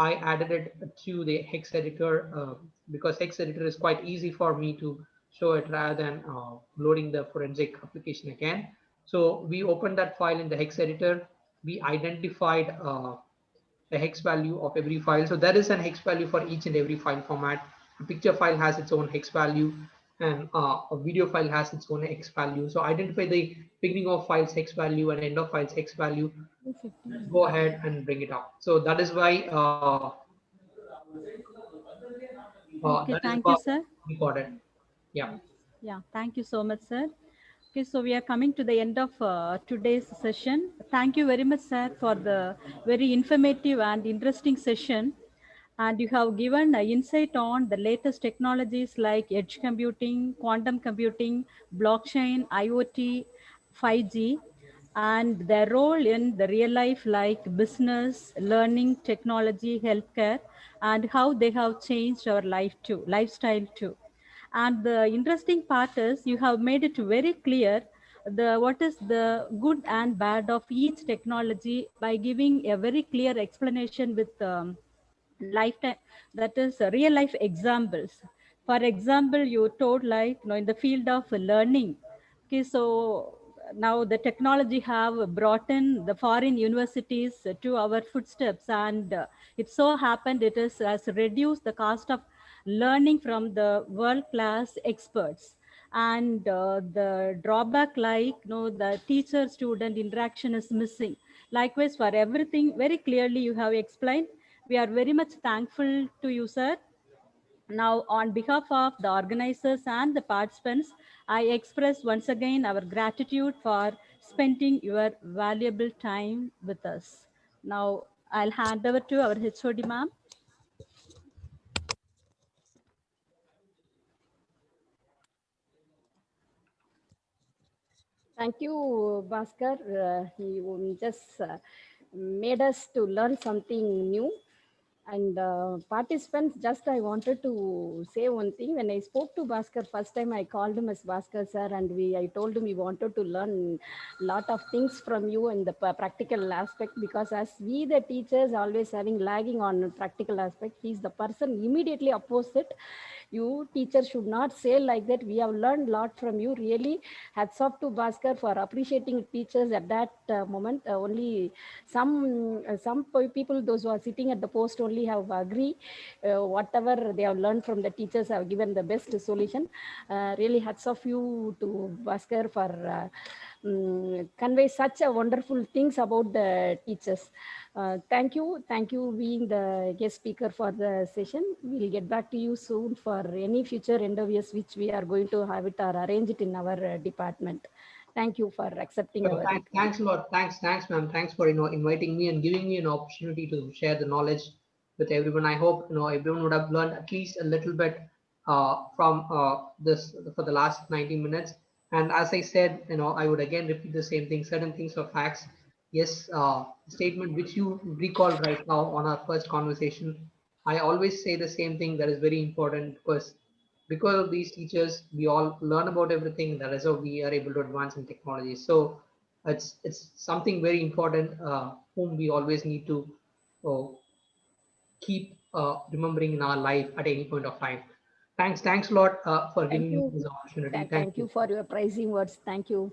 I added it to the hex editor, because hex editor is quite easy for me to show it rather than loading the forensic application again. So we opened that file in the hex editor. We identified the hex value of every file. So there is an hex value for each and every file format. A picture file has its own hex value, and a video file has its own hex value. So identify the beginning of file's hex value and end of file's hex value. Go ahead and bring it up. So that is why Okay, that is thank why you, sir. we got it. Yeah. Yeah, thank you so much, sir. Okay, so we are coming to the end of today's session. Thank you very much, sir, for the very informative and interesting session. And you have given insight on the latest technologies like edge computing, quantum computing, blockchain, IoT, 5G, and their role in the real life like business, learning, technology, healthcare, and how they have changed our life too, lifestyle too. And the interesting part is you have made it very clear the what is the good and bad of each technology by giving a very clear explanation with lifetime, that is real life examples. For example, you told like in the field of learning. Okay, so now the technology have brought in the foreign universities to our footsteps, and it so happened it is has reduced the cost of learning from the world class experts. And the drawback like the teacher student interaction is missing. Likewise, for everything very clearly you have explained. We are very much thankful to you, sir. Now, on behalf of the organizers and the participants, I express once again our gratitude for spending your valuable time with us. Now, I'll hand over to our HOD ma'am. Thank you, Bhaskar. You just made us to learn something new. And participants, just I wanted to say one thing. When I spoke to Bhaskar first time, I called him as Bhaskar sir, and I told him we wanted to learn a lot of things from you in the practical aspect, because as we the teachers always having lagging on practical aspect, he's the person immediately opposite. You teachers should not say like that. We have learned a lot from you. Really, hats off to Bhaskar for appreciating teachers at that moment. Only some people, those who are sitting at the post, only have agree whatever they have learned from the teachers have given the best solution. Really, hats off you to Bhaskar for convey such a wonderful things about the teachers. Thank you being the guest speaker for the session. We'll get back to you soon for any future interviews which we are going to have it or arrange it in our department. Thank you for accepting our request. Thanks a lot. Thanks, ma'am. Thanks for inviting me and giving me an opportunity to share the knowledge with everyone. I hope everyone would have learned at least a little bit from this for the last 90 minutes. And as I said, I would again repeat the same thing. Certain things are facts. Yes, statement which you recalled right now on our first conversation. I always say the same thing that is very important, because of these teachers, we all learn about everything. That is how we are able to advance in technology. So it's something very important, whom we always need to uh, keep remembering in our life at any point of time. Thanks a lot for Thank giving me you. this opportunity. Thank Thank you. you for your pricing words. Thank you.